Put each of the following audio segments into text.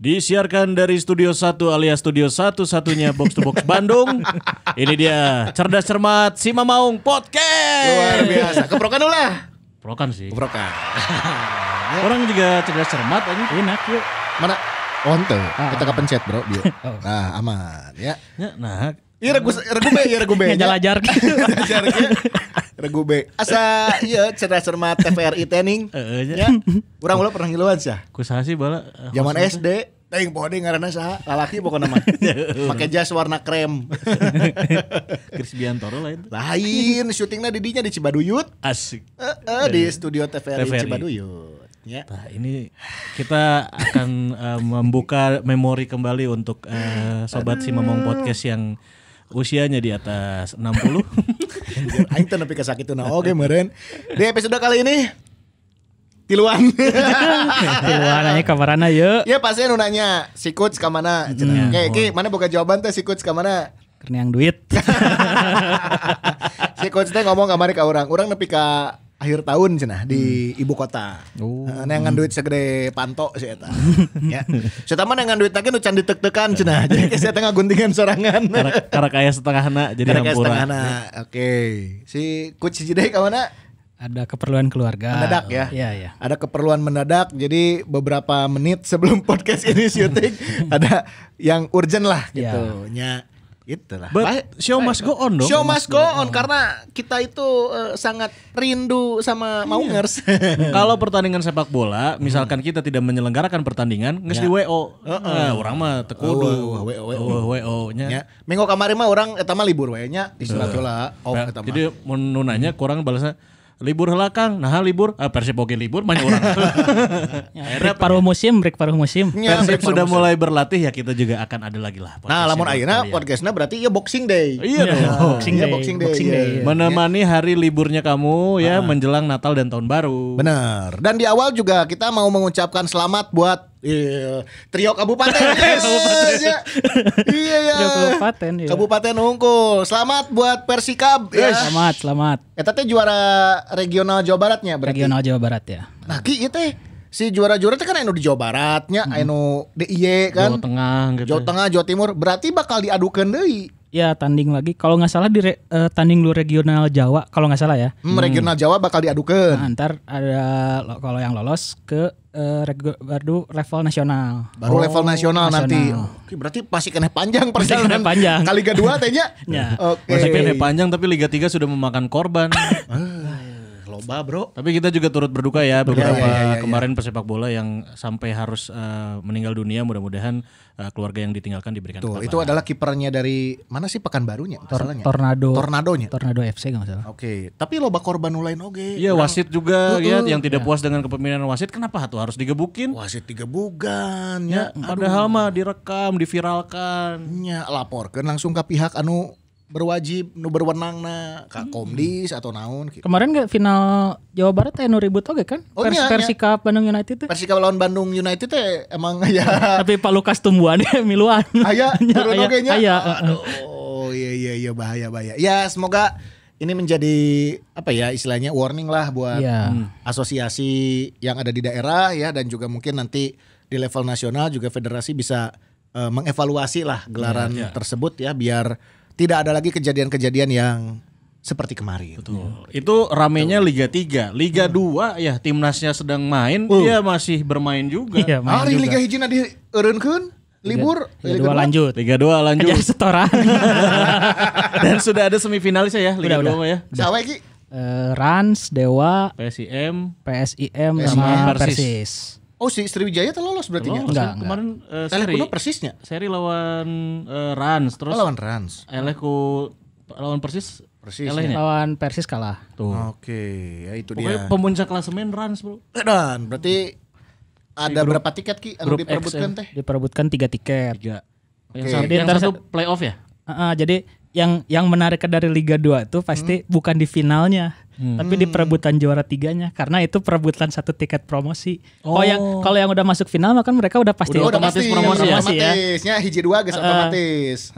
Disiarkan dari Studio 1 alias Studio satu-satunya Box to Box Bandung. Ini dia cerdas cermat si Mamaung Podcast. Luar biasa. Keprokan ulah. Prokan sih. Keprokan. Orang juga cerdas cermat aja. Enak yuk. Mana? Onte. Kita kepencet bro. Biar. Nah aman ya. Nah, Iya regu be. Ngejalajar. Regu be. Asa iya cerdas cermat TVRI Tening. Ya. Urang ulah pernah ngiluan sih. kusaha sih bala. Zaman SD. Teuing pode ngaranna saha? Lalaki pokona mah. Make jas warna krem. Chris Biantoro lain. Lain syutingna di dinya di Cibaduyut. Asik. Di studio TVRI TVRI. Cibaduyut. Ya. Nah ini kita akan membuka memori kembali untuk sobat si Mamaung Podcast yang usianya di atas 60. Aing teh nepi ka sakituna oge meureun. Di episode kali ini tiluan. Tiluan aja kabarana yuk. Ya pasti nu nanya si coach ka mana cenah. Ki mana boga jawaban teh si coach ka mana? Karena yang duit. Si coach teh ngomong kamari ka urang. Urang nepi ka akhir tahun cenah di ibu kota. Neangan duit segede panto sih eta. Ya. Saya mah neangan duit lagi nu can ditek-tekan cenah. Jadi saya tengah guntingan sorangan. Karena kayak setengahna jadi Karena hampura. setengahna. Oke. Si coach si Jidai ka mana? Ada keperluan keluarga. Mendadak ya. Iya. Ada keperluan mendadak. Jadi beberapa menit sebelum podcast ini syuting ada yang urgent lah gitu. Ya. Itulah. But show must go on dong. Show must go on karena kita itu sangat rindu sama Maungers. Kalau pertandingan sepak bola, misalkan kita tidak menyelenggarakan pertandingan, geus di WO. Nah, urang mah teu kudu. WO-nya. Ya. Minggu kemarin mah orang eta mah libur we nya di surat heula. Eta mah. Jadi mun nanya kurang balasnya libur heula Kang. Nah, libur. Persib oge libur banyak orang. Break paruh musim. Ya, Persib sudah mulai berlatih ya kita juga akan ada lagi lah. Nah, lamun ayeuna podcastna berarti ya Boxing Day. Iya dong. Boxing Day. Menemani hari liburnya kamu ya menjelang Natal dan Tahun Baru. Benar. Dan di awal juga kita mau mengucapkan selamat buat trio kabupaten. Iya ya. Trio kabupaten, ya. Kabupaten Unggul. Selamat buat Persikab. Ya. Selamat. Eta teh juara regional Jawa Baratnya berarti. Regional Jawa Barat ya. Nah, ki ieu teh si juara-juara teh kan anu di Jawa Baratnya, anu DIY kan. Jawa Tengah gitu. Jawa Tengah, Jawa Timur. Berarti bakal diadukeun deui. Ya tanding lagi. Kalau nggak salah di tanding lu regional Jawa. Kalau nggak salah ya. Regional Jawa bakal diadukeun. Nah, ntar ada kalau yang lolos ke baru level nasional. Baru level nasional nanti. nasional. Oke, berarti masih kena panjang perjalanan. kena panjang. Kali kedua tehnya. Ya. Oke. Masih pendek panjang tapi Liga 3 sudah memakan korban. Loba, Bro. Tapi kita juga turut berduka ya beberapa Ya. kemarin pesepak bola yang sampai harus meninggal dunia. Mudah-mudahan keluarga yang ditinggalkan diberikan Tuh, ketabahan. itu adalah kipernya dari mana sih Pekanbarunya? Masalahnya. Tornadonya. Tornado FC nggak salah. Oke, tapi loba korban nu lain oge. Iya wasit juga ya yang tidak puas dengan kepemimpinan wasit. Kenapa tuh harus digebukin? Wasit digebugan ya. Padahal mah direkam, diviralkan. Nya laporkeun langsung ke pihak anu berwajib nu berwenangna ka Komdis atau naon gitu. Kemarin nggak final Jawa Barat anu ribut oke kan? Oh, iya. Persikap Bandung United tuh. Persikab lawan Bandung United teh emang ya Tapi Pak Lukas tumbuhan miluan. aya turun oge nya. Aya. Oh iya bahaya. Ya semoga ini menjadi apa ya istilahnya warning lah buat asosiasi yang ada di daerah ya dan juga mungkin nanti di level nasional juga federasi bisa mengevaluasi lah gelaran tersebut ya biar tidak ada lagi kejadian-kejadian yang seperti kemarin. Betul. Itu ramenya Liga 3. Liga 2 ya timnasnya sedang main, dia masih bermain juga. Iya, main Hari juga. Liga hiji dieureunkeun libur Liga 2 lanjut. Liga 2 lanjut. Ajar setoran. Dan sudah ada semifinalis ya Liga 2 ya. Sawe ki Rans, Dewa, PSIM PSIM sama Persis. Oh si Sriwijaya tuh lolos berarti nya. Enggak. Kemarin Eleh kudu Persisnya. seri lawan Rans terus Lawan Rans. Eleh ku lawan Persis. Elehnya. Lawan Persis kalah. Tuh. Oke, ya itu Pokoknya dia. pemuncak klasemen Rans, Bro. Dan berarti ada berapa tiket ki anu grup diperebutkan XM. teh? Diperebutkan 3 tiket. 3. Yang, Oke. satu, Jadi yang ntar satu playoff ya? Jadi yang menarik dari Liga 2 itu pasti bukan di finalnya, tapi di perebutan juara 3-nya karena itu perebutan 1 tiket promosi. Kalau yang udah masuk final mah kan mereka udah pasti Udah otomatis promosi ya? Otomatisnya hiji 2 geus otomatis.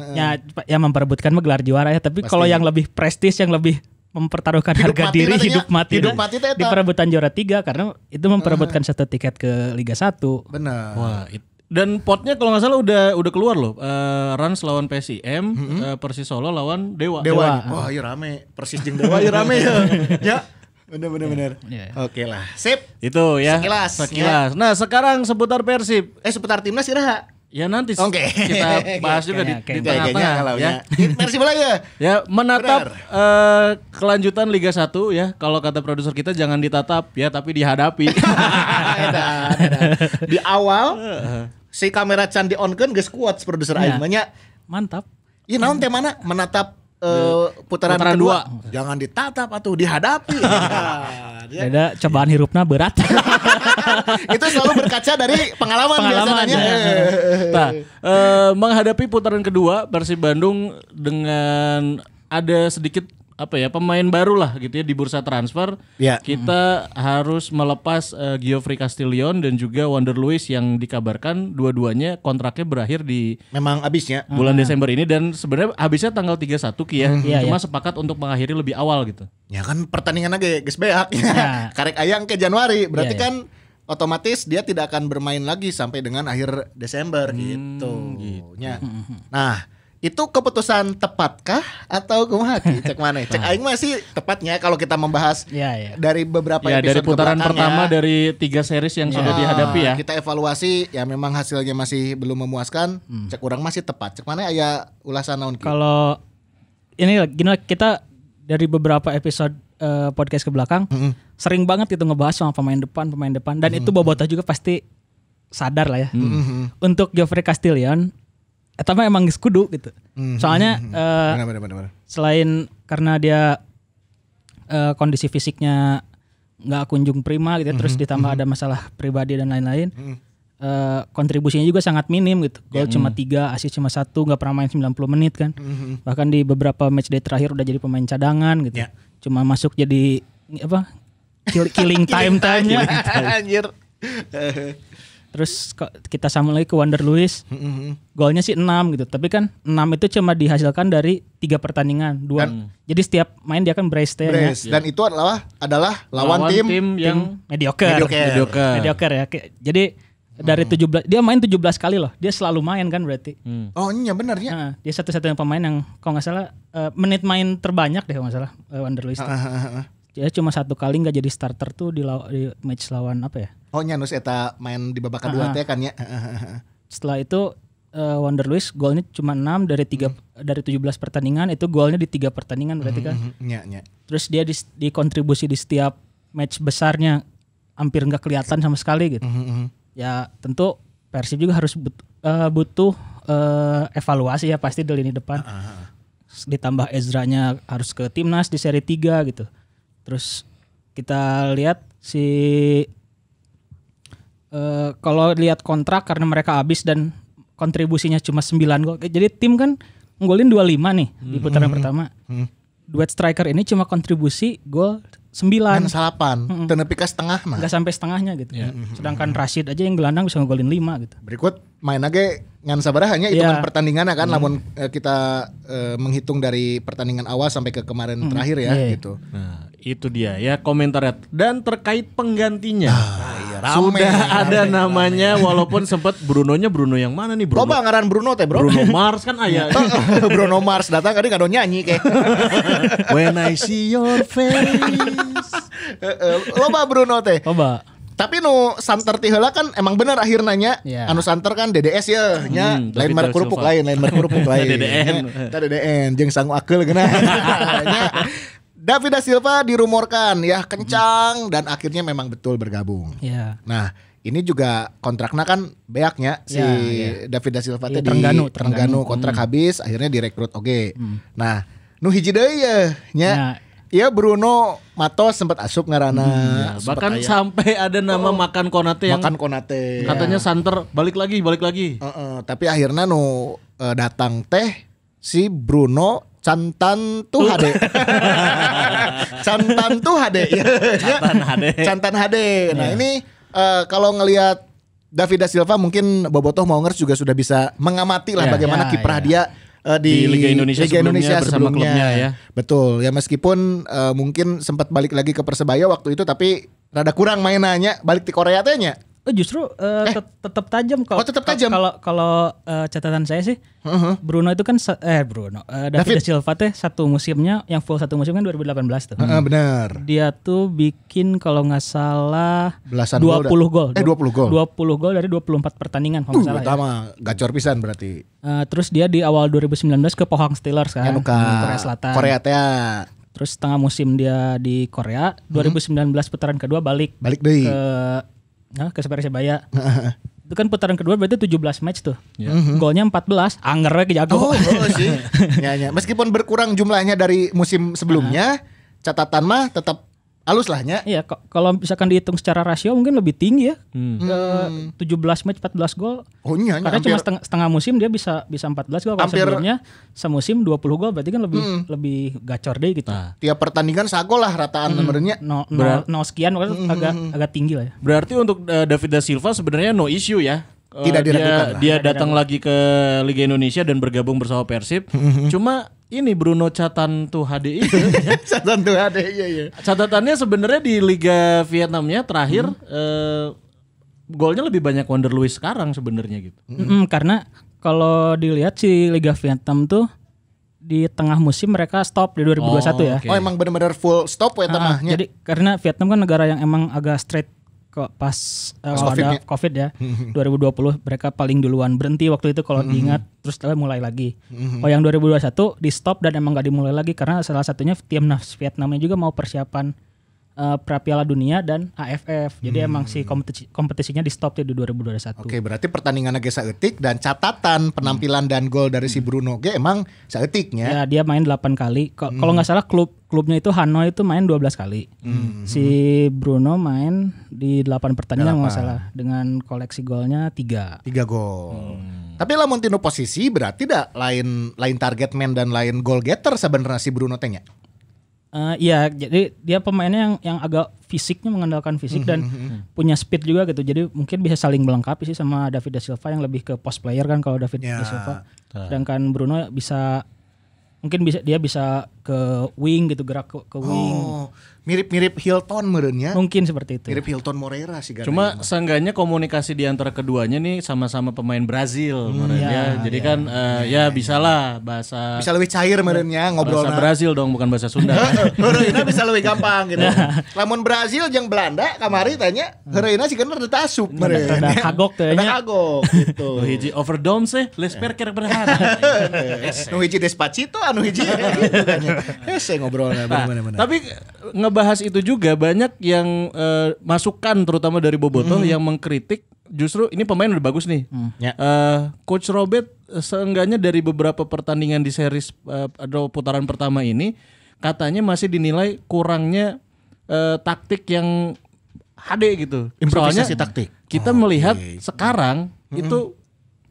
ya memperebutkan mah gelar juara ya, tapi kalau yang lebih prestis yang lebih mempertaruhkan harga diri hidup mati teh eta. di perebutan juara 3 karena itu memperebutkan 1 tiket ke Liga 1. Benar. Wah, Dan potnya kalau nggak salah udah keluar loh. Rans lawan PSIM, Persis Solo lawan Dewa. Wah, iya rame. Persis jeung Dewa iya rame ya. Ya. Bener. Oke lah. Sip. Itu ya. Sekilas. Nah, sekarang seputar Persib. Seputar timnas iraha. Ya nanti Oke. kita bahas juga di tengah-tengah ya. Persib bola ya. Ya, menatap kelanjutan Liga 1 ya. Kalau kata produser kita jangan ditatap ya, tapi dihadapi. Di awal si kamera can di on kan geus kuat produser aing nya. Mantap. Iya naon teh mana menatap putaran kedua. Jangan ditatap atuh dihadapi. Beda cobaan hirupna berat. Itu selalu berkaca dari pengalaman biasanya. Nah, menghadapi putaran kedua Persib Bandung dengan ada sedikit pemain baru lah gitu ya di bursa transfer. Ya. Kita harus melepas Geoffrey Castillion dan juga Wander Luiz yang dikabarkan dua-duanya kontraknya berakhir di memang habisnya bulan Desember ini, dan sebenarnya habisnya tanggal 31 Ki ya. Cuma sepakat untuk mengakhiri lebih awal gitu. Ya kan pertandingan aja geus beak. Karek ayang ke Januari. Berarti kan otomatis dia tidak akan bermain lagi sampai dengan akhir Desember gitu. Ya. Nah, itu keputusan tepatkah atau kumaha cek mana? Cek aing masih tepatnya kalau kita membahas dari beberapa episode dari putaran pertama dari 3 series yang sudah dihadapi ya. Kita evaluasi ya memang hasilnya masih belum memuaskan. Cek urang masih tepat. Cek mana aya ulasan naon kieu? Kalau ini gini kita dari beberapa episode podcast ke belakang sering banget itu ngebahas sama pemain depan dan itu Bobotoh juga pasti sadar lah ya. Untuk Geoffrey Castillion eta mah emang geus kudu gitu. Soalnya benar. Selain karena dia kondisi fisiknya nggak kunjung prima gitu, terus ditambah ada masalah pribadi dan lain-lain, kontribusinya juga sangat minim gitu. Gol cuma 3, assist cuma 1, nggak pernah main 90 menit kan. Bahkan di beberapa matchday terakhir udah jadi pemain cadangan gitu. Cuma masuk jadi killing time-nya. Anjir. Terus kita sama lagi ke Wander Luiz, golnya sih 6 gitu. Tapi kan 6 itu cuma dihasilkan dari 3 pertandingan, 2. Jadi setiap main dia kan brace. Dan itu adalah lawan tim yang mediocre ya. Jadi dari 17 dia main 17 kali loh. Dia selalu main kan berarti. Oh iya benar ya. Nah, dia satu-satunya pemain yang kalau nggak salah menit main terbanyak deh kalau nggak salah Wander Luiz. Dia cuma 1 kali nggak jadi starter tuh di match lawan apa ya? Oh nyanus eta main di babak kedua teh kan ya. Setelah itu Wander Luiz golnya cuma 6 dari 17 pertandingan, itu golnya di 3 pertandingan berarti kan. Terus dia di kontribusi di setiap match besarnya hampir nggak kelihatan sama sekali gitu. Ya tentu Persib juga harus butuh evaluasi ya pasti di lini depan. Ditambah Ezranya harus ke timnas di seri 3 gitu. Terus kita lihat kalau lihat kontrak karena mereka habis dan kontribusinya cuma 9 gol. Jadi tim kan nggolin 25 nih di putaran pertama. Duet striker ini cuma kontribusi gol 9. Kan 8. Teu nepi ka setengah mah. Enggak sampai setengahnya gitu. Sedangkan Rashid aja yang gelandang bisa ngegolin 5 gitu. Berikut main aja ngan sabaraha nya hitungan pertandingan kan lamun kita menghitung dari pertandingan awal sampai ke kemarin terakhir ya gitu. Nah, itu dia ya komentarnya. Dan terkait penggantinya. Rame, sudah ada namanya walaupun sempat Bruno yang mana nih Bruno? Loba ngaran Bruno teh bro. Bruno Mars kan aya. Bruno Mars datang kadi kado nyanyi kayak. When I see your face. Loba Bruno teh. Loba. Tapi nu santer ti heula kan emang bener akhirnya nya. Anu santer kan DDS ya nya lain merek kerupuk lain. DDN jeung sangu akeul geuna. David da Silva dirumorkan ya kencang dan akhirnya memang betul bergabung. Nah ini juga kontraknya kan beaknya si David da Silva tadi Terengganu kontrak habis akhirnya direkrut oke. Nah nu hiji deui nya iya Bruno Matos sempat asup ngaranna. Bahkan sampai ada nama Makan Konate yang katanya santer balik lagi. Tapi akhirnya nu datang teh si Bruno Cantan tuh HD. Cantan HD. Nah ini kalau ngelihat David da Silva mungkin Bobotoh Maungers juga sudah bisa mengamati lah bagaimana kiprah dia di Liga Indonesia bersama klubnya ya. Betul. Ya meskipun mungkin sempat balik lagi ke Persebaya waktu itu tapi rada kurang mainannya balik di Korea teh nya. Justru tetap tajam kalau tetap tajam. Kalau catatan saya sih Bruno itu kan David da Silva teh satu musimnya yang full satu musim kan 2018 tuh. Benar. Dia tuh bikin kalau nggak salah belasan 20 gol. 20 gol. 20 gol dari 24 pertandingan kalau nggak salah. Pertama gacor pisan berarti. Terus dia di awal 2019 ke Pohang Steelers kan, Korea Selatan. Korea teh. Terus setengah musim dia di Korea, 2019 putaran kedua balik deui ke Persebaya. Itu kan putaran kedua berarti 17 match tuh. Golnya 14, anggernya jago. Sih. Ya. Meskipun berkurang jumlahnya dari musim sebelumnya, catatan mah tetap halus lah nya. Iya, kalau misalkan dihitung secara rasio mungkin lebih tinggi ya. 17 match 14 gol. Oh iya, karena cuma setengah musim dia bisa 14 gol. Kalau sebelumnya semusim 20 gol berarti kan lebih gacor deh gitu. Tiap pertandingan sagol lah rataan nomornya. No sekian agak tinggi lah ya. Berarti untuk David da Silva sebenarnya no issue ya. Tidak diragukan. Dia datang lagi ke Liga Indonesia dan bergabung bersama Persib. Cuma ini Bruno Catan tuh HD itu. Catan tuh HD, iya. Catatannya sebenarnya di Liga Vietnamnya terakhir golnya lebih banyak Wander Luiz sekarang sebenarnya gitu. Karena kalau dilihat si Liga Vietnam tuh di tengah musim mereka stop di 2021 ya. Okay. Oh emang benar-benar full stop ya tengahnya. Jadi karena Vietnam kan negara yang emang agak straight kok pas ada COVID ya 2020 mereka paling duluan berhenti waktu itu kalau diingat terus mulai lagi. Oh yang 2021 di stop dan emang gak dimulai lagi karena salah satunya timnas Vietnamnya juga mau persiapan pra-Piala Dunia dan AFF. Jadi emang si kompetisinya di stop di 2021. Oke, berarti pertandingannya ge saeutik dan catatan penampilan dan gol dari si Bruno ge emang saeutiknya. Ya, dia main 8 kali. Kalau enggak salah klubnya itu Hanoi itu main 12 kali. Si Bruno main di 8 pertandingan enggak salah dengan koleksi golnya 3 gol. Tapi lamun tinu posisi berarti lain target man dan lain goal getter sebenarnya si Bruno teh nya. Iya, jadi dia pemainnya yang agak fisiknya mengandalkan fisik dan punya speed juga gitu. Jadi mungkin bisa saling melengkapi sih sama David da Silva yang lebih ke post player kan kalau David da Silva. Sedangkan Bruno dia bisa ke wing gitu, gerak ke wing. Mirip-mirip Hilton merenya. Mungkin seperti itu. Mirip Hilton Moreira sih. Cuma seenggaknya komunikasi di antara keduanya nih sama-sama pemain Brazil merenya. Jadi kan bisalah bahasa. Bisa lebih cair merenya ngobrol. Bahasa Brazil dong, bukan bahasa Sunda. Heureuna bisa lebih gampang gitu. Lamun Brazil jeung Belanda kamari tanya, heureuna sih kan rada asup merenya. Rada kagok teh nya. Kagok gitu. Nu hiji overdose les perker berharap. Nu hiji Despacito, anu hiji gitu kan. Saya ngobrolnya bener-bener. Tapi ngebahas itu juga banyak yang masukan terutama dari Bobotoh yang mengkritik justru ini pemain udah bagus nih. Coach Robert seenggaknya dari beberapa pertandingan di series atau putaran pertama ini katanya masih dinilai kurangnya taktik yang HD gitu. Improvisasi taktik. Kita melihat sekarang itu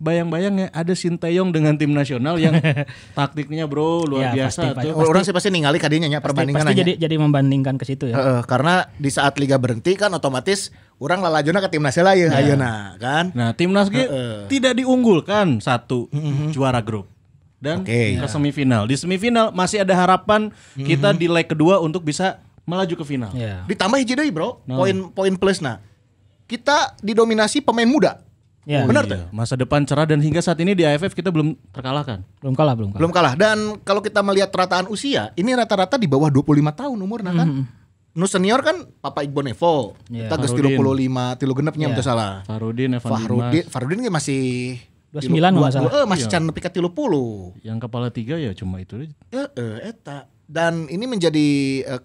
bayang-bayang ya ada Sinteyong dengan tim nasional yang taktiknya bro luar biasa pasti. Orang sih pasti ningali kadinya nya perbandingan pasti jadi membandingkan ke situ ya. Karena di saat liga berhenti kan otomatis orang lalajona ke timnas lah ya ayeuna kan. Nah, timnas tidak diunggulkan juara grup dan ke semifinal. Di semifinal masih ada harapan kita di leg kedua untuk bisa melaju ke final. Ditambah hiji deui bro, poin plusna. Kita didominasi pemain muda. Ya, benar tuh. Masa depan cerah dan hingga saat ini di AFF kita belum terkalahkan. Belum kalah. Dan kalau kita melihat rataan usia, ini rata-rata di bawah 25 tahun umurnya kan. Nu senior kan Papa Iqbal Nevo. Kita geus 35, 36 nya teu salah. Farudin masih 29 enggak salah. Masih can nepi ka 30. Yang kepala 3 ya cuma itu aja. Eta. Dan ini menjadi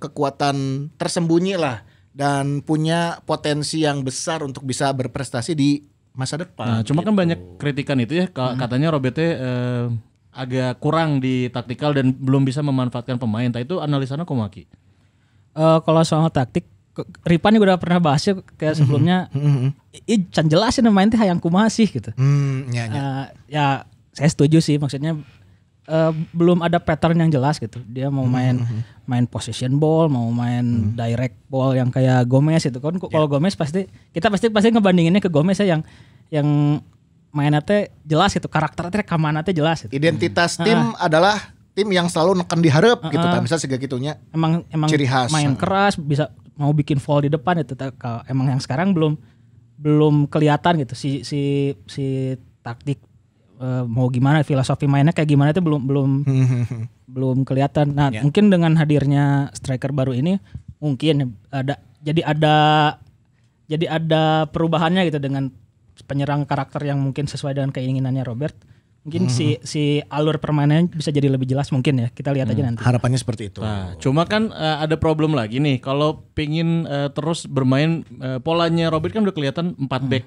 kekuatan tersembunyi lah dan punya potensi yang besar untuk bisa berprestasi di masa depan. Nah, cuma kan banyak kritikan itu ya, katanya Roberte agak kurang di taktikal dan belum bisa memanfaatkan pemain. Itu analisanya komaki. Kalau soal taktik, Ripan juga udah pernah bahas ya kayak sebelumnya. Can jelasin main teh hayang kumaha sih gitu. Ya saya setuju sih, maksudnya belum ada pattern yang jelas gitu. Dia mau main possession ball, mau main direct ball yang kayak Gomez itu kan. Kalau Gomez pasti ngebandinginnya ke Gomez ya yang mainnya teh jelas gitu, karakternya kemana teh jelas gitu. Identitas tim adalah tim yang selalu neken diharap gitu, misalnya segitunya. Emang ciri khas. Main keras, bisa mau bikin foul di depan itu. Emang yang sekarang belum belum kelihatan gitu si taktik mau gimana, filosofi mainnya kayak gimana itu belum kelihatan. Nah, mungkin dengan hadirnya striker baru ini mungkin jadi ada perubahannya gitu dengan penyerang karakter yang mungkin sesuai dengan keinginannya Robert. Mungkin si alur permainannya bisa jadi lebih jelas mungkin ya. Kita lihat aja nanti. Harapannya seperti itu. Nah, cuma kan ada problem lagi nih. Kalau pingin terus bermain polanya Robert kan udah kelihatan 4 back.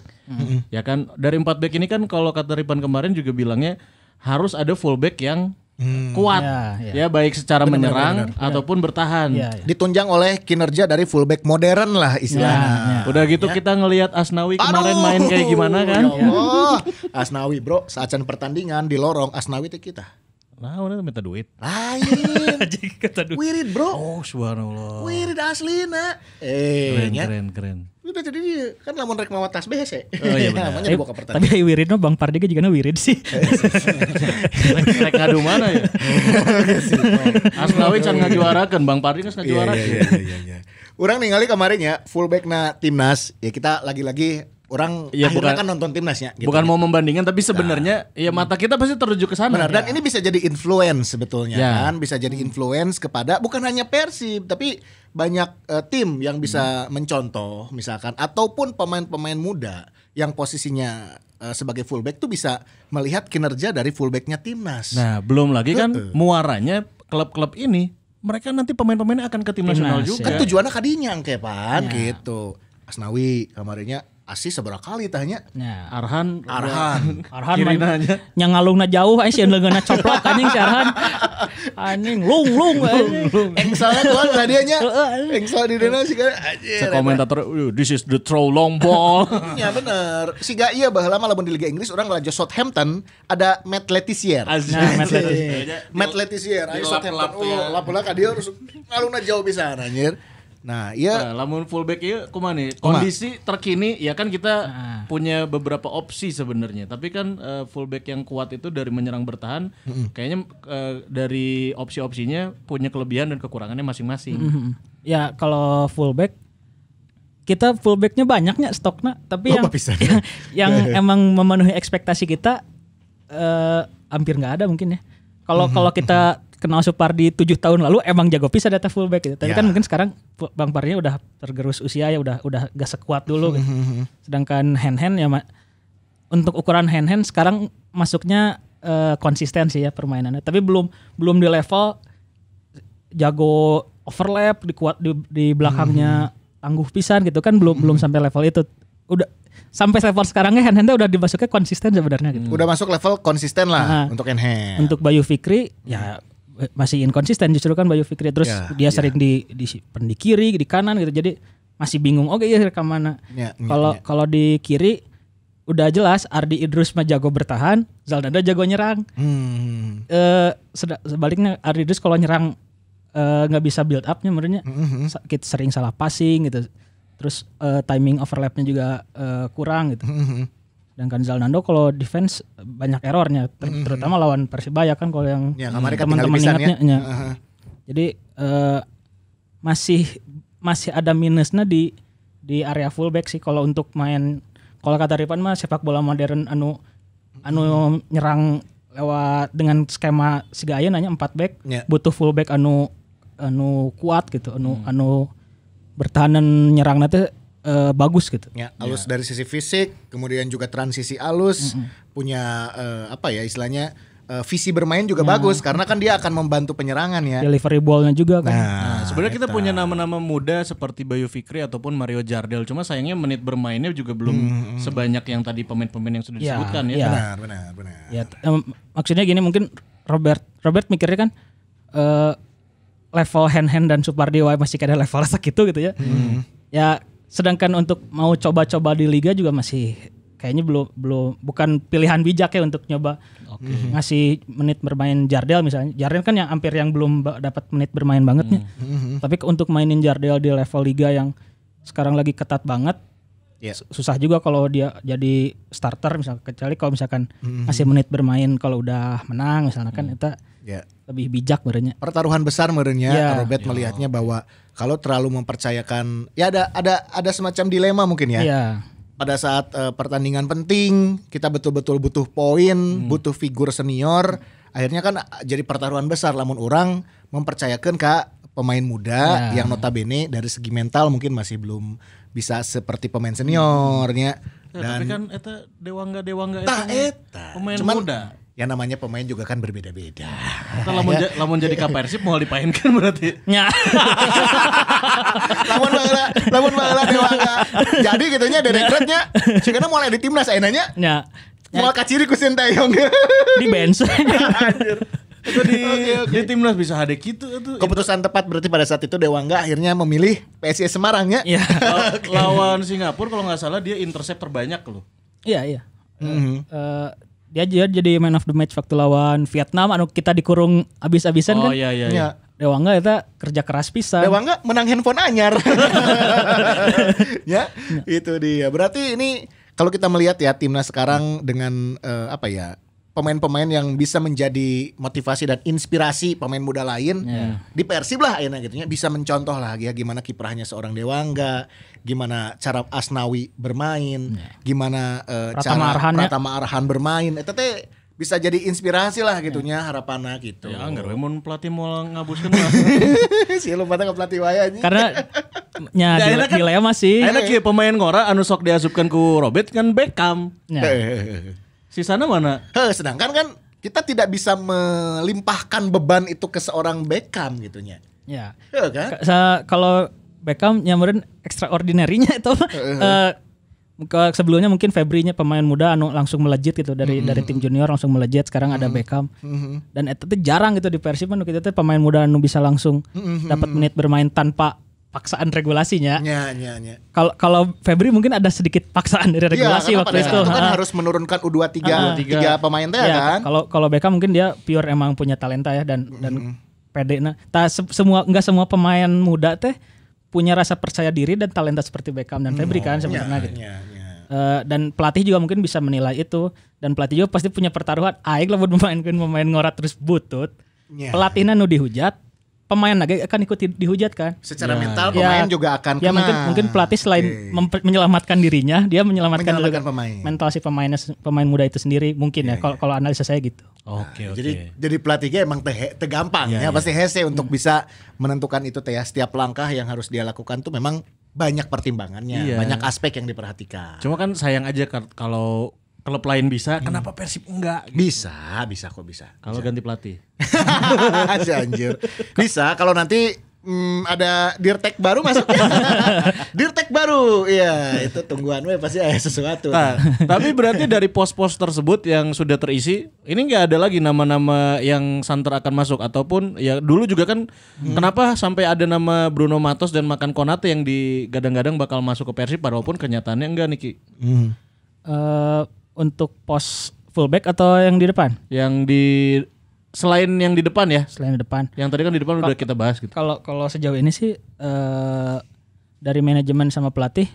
Ya kan dari 4 back ini kan kalau kata Ripan kemarin juga bilangnya harus ada full back yang kuat. Ya baik secara menyerang ataupun bertahan. Ditunjang oleh kinerja dari fullback modern lah istilahnya. Udah gitu kita ngelihat Asnawi kemarin main kayak gimana kan? Ya Allah. Asnawi bro, saat pertandingan di lorong Asnawi teh kita. Nah, udah minta duit. Lain. Wirid bro. Oh, subhanallah. Wirid aslina. Keren. Udah jadi dia kan lamun rek mawa tas BC. Oh iya benar. Namanya dibawa ke pertandingan. Tapi Wirid mah Bang Pardi juga Wirid sih. Rek ngadu mana ya? Asnawi can ngajuarakeun, Bang Pardi geus ngajuarakeun. Iya. Urang ningali kemarin ya fullbackna timnas. Ya kita lagi-lagi orang akhirnya kan nonton timnasnya gitu. Bukan mau membandingkan tapi sebenarnya ya mata kita pasti tertuju ke sana. Benar, dan ini bisa jadi influence sebetulnya kan, bisa jadi influence kepada bukan hanya Persib tapi banyak tim yang bisa mencontoh misalkan ataupun pemain-pemain muda yang posisinya sebagai fullback tuh bisa melihat kinerja dari fullbacknya timnas. Nah, belum lagi kan muaranya klub-klub ini mereka nanti pemain-pemainnya akan ke tim nasional juga. Kan tujuannya kadinya angkepan gitu. Asnawi kamarnya Asis seberapa kali tanya? Ya. Arhan Kirinanya yang ngalungna jauh sih leungeunna coplok anjing si Arhan. Anjing lung anjing. Engsalna tuan tadinya. Engsal di dana sih kan anjir. Komentator this is the throw long ball. Ya bener. Siga ieu baheula mah lamun di Liga Inggris urang ngelajo Southampton ada Matt Letizia. Matt Letizia aya Southampton. Lapola ka dia harus ngalungna jauh pisan anjir. Nah, iya. Lamun fullback ieu kumaha nih? Kondisi terkini ya kan kita punya beberapa opsi sebenarnya. Tapi kan fullback yang kuat itu dari menyerang bertahan kayaknya dari opsi-opsinya punya kelebihan dan kekurangannya masing-masing. Ya, kalau fullback kita fullbacknya banyaknya stoknya, tapi yang emang memenuhi ekspektasi kita hampir nggak ada mungkin ya. Kalau kita kenal Supardi 7 tahun lalu emang jago pisan data fullback gitu. Tapi kan mungkin sekarang Bang Pardinya udah tergerus usia ya udah gak sekuat dulu gitu. Sedangkan hand ya untuk ukuran hand sekarang masuknya konsisten sih ya permainannya. Tapi belum di level jago overlap di belakangnya tangguh pisan gitu kan belum sampai level itu. Udah sampai level sekarangnya hand-handnya udah dimasuknya konsisten sebenarnya gitu. Udah masuk level konsisten lah untuk hand. Untuk Bayu Fikri ya masih inkonsisten justru kan Bayu Fikri terus dia sering di kiri di kanan gitu jadi masih bingung ya ke mana. Kalau di kiri udah jelas Ardi Idrus mah jago bertahan, Zaldana jago nyerang. Sebaliknya Ardi Idrus kalau nyerang nggak bisa build up-nya menurutnya sering salah passing gitu. Terus timing overlapnya juga kurang gitu. Sedangkan Zalnando kalau defense banyak errornya, terutama lawan Persibaya kan kalau yang teman-teman ingatnya. Jadi masih ada minusnya di area fullback sih kalau untuk main. Kalau kata Ripan mah sepak bola modern anu nyerang lewat dengan skema siga aya nanya 4 back, butuh fullback anu kuat gitu, anu bertahanan nyerang nanti bagus gitu. Ya, alus dari sisi fisik, kemudian juga transisi alus, punya istilahnya visi bermain juga bagus karena kan dia akan membantu penyerangan ya. Delivery ball-nya juga kan. Nah, sebenarnya kita punya nama-nama muda seperti Bayu Fikri ataupun Mario Jardel, cuma sayangnya menit bermainnya juga belum sebanyak yang tadi pemain-pemain yang sudah disebutkan ya. Benar. Ya, maksudnya gini mungkin Robert mikirnya kan level hand dan Supardi masih ada level segitu gitu ya. Ya sedangkan untuk mau coba-coba di liga juga masih kayaknya belum bukan pilihan bijak ya untuk nyoba ngasih menit bermain Jardel misalnya. Jardel kan yang belum dapat menit bermain banget nih. Tapi untuk mainin Jardel di level liga yang sekarang lagi ketat banget. Susah juga kalau dia jadi starter misalnya, kecuali kalau misalkan ngasih menit bermain kalau udah menang misalnya kan itu lebih bijak merenya. Pertaruhan besar merenya Robert melihatnya bahwa kalau terlalu mempercayakan ada semacam dilema mungkin ya. pada saat pertandingan penting kita betul-betul butuh poin, butuh figur senior. Akhirnya kan jadi pertaruhan besar lamun orang mempercayakan ke pemain muda yang notabene dari segi mental mungkin masih belum bisa seperti pemain seniornya. Tapi kan eta dewangga eta pemain cuman, muda. Ya namanya pemain juga kan berbeda-beda. Kita lamun jadi Persib mau dipainkan berarti. Nya. lamun baheula dewangga. Jadi gitunya direkrutnya cigana mulai di timnas ayeuna nya. Nya. Moal kaciri ku Sintayong. Di bench. Anjir. Itu di timnas bisa ada gitu itu. Keputusan tepat berarti pada saat itu Dewangga akhirnya memilih PSIS Semarang ya. Iya. Lawan Singapura kalau nggak salah dia intercept terbanyak loh. Iya. Dia jadi man of the match waktu lawan Vietnam anu kita dikurung abis-abisan kan. Oh iya. Dewangga itu kerja keras pisan. Dewangga menang handphone anyar. Ya, itu dia. Berarti ini kalau kita melihat ya timnas sekarang dengan pemain-pemain yang bisa menjadi motivasi dan inspirasi pemain muda lain di Persib lah ayeuna gitu nya, bisa mencontoh lah ya gimana kiprahnya seorang Dewangga, gimana cara Asnawi bermain, gimana cara Pratama Arhan bermain. Eta teh bisa jadi inspirasi lah gitunya harapanna gitu. Ya anggar we mun pelatih mau ngabuskeun mah. Si lu pada ke pelatih wae anjing. Karena dilema sih. Enak kieu pemain ngora anu sok diasupkan ku Robert kan Beckham. Sisana mana? Sedangkan kan kita tidak bisa melimpahkan beban itu ke seorang Beckham gitunya. Ya. Kan? Kalau Beckham nyamperin extraordinary-nya itu sebelumnya mungkin Febri-nya pemain muda anu langsung melejit gitu dari tim junior langsung melejit, sekarang ada Beckham. Dan itu tuh jarang gitu di Persib anu kita tuh pemain muda anu bisa langsung dapat menit bermain tanpa paksaan regulasinya. Kalau Febri mungkin ada sedikit paksaan dari regulasi waktu itu. Itu kan harus menurunkan U23 tiga pemain teh kan. Kalau Beckham mungkin dia pure emang punya talenta ya dan pede. Nah, enggak semua pemain muda teh punya rasa percaya diri dan talenta seperti Beckham dan Febri kan sebenarnya gitu. Dan pelatih juga mungkin bisa menilai itu, dan pelatih juga pasti punya pertaruhan aing lah buat pemain ngorat terus butut. Pelatihnya nu dihujat, pemain lagi akan ikut dihujat kan. Secara mental pemain juga akan kena. Ya mungkin pelatih selain menyelamatkan dirinya, dia menyelamatkan pemain. Mental si pemain muda itu sendiri mungkin ya. Kalau analisa saya gitu. Oke. Jadi pelatihnya emang gampang ya. Pasti hese untuk bisa menentukan itu teh ya. Setiap langkah yang harus dia lakukan tuh memang banyak pertimbangannya, banyak aspek yang diperhatikan. Cuma kan sayang aja kalau klub lain bisa, kenapa Persib enggak? Bisa kok bisa. Kalau ganti pelatih. Anjir. Bisa kalau nanti ada Dirtek baru masuk. Dirtek baru. Iya, itu tungguan we pasti ada sesuatu. Nah, tapi berarti dari pos-pos tersebut yang sudah terisi, ini enggak ada lagi nama-nama yang santer akan masuk, ataupun ya dulu juga kan kenapa sampai ada nama Bruno Matos dan Makan Konate yang digadang-gadang bakal masuk ke Persib walaupun kenyataannya enggak Niki. Untuk pos fullback atau yang di depan? Selain yang di depan ya. Selain di depan. Yang tadi kan di depan udah kita bahas gitu. Kalau sejauh ini sih dari manajemen sama pelatih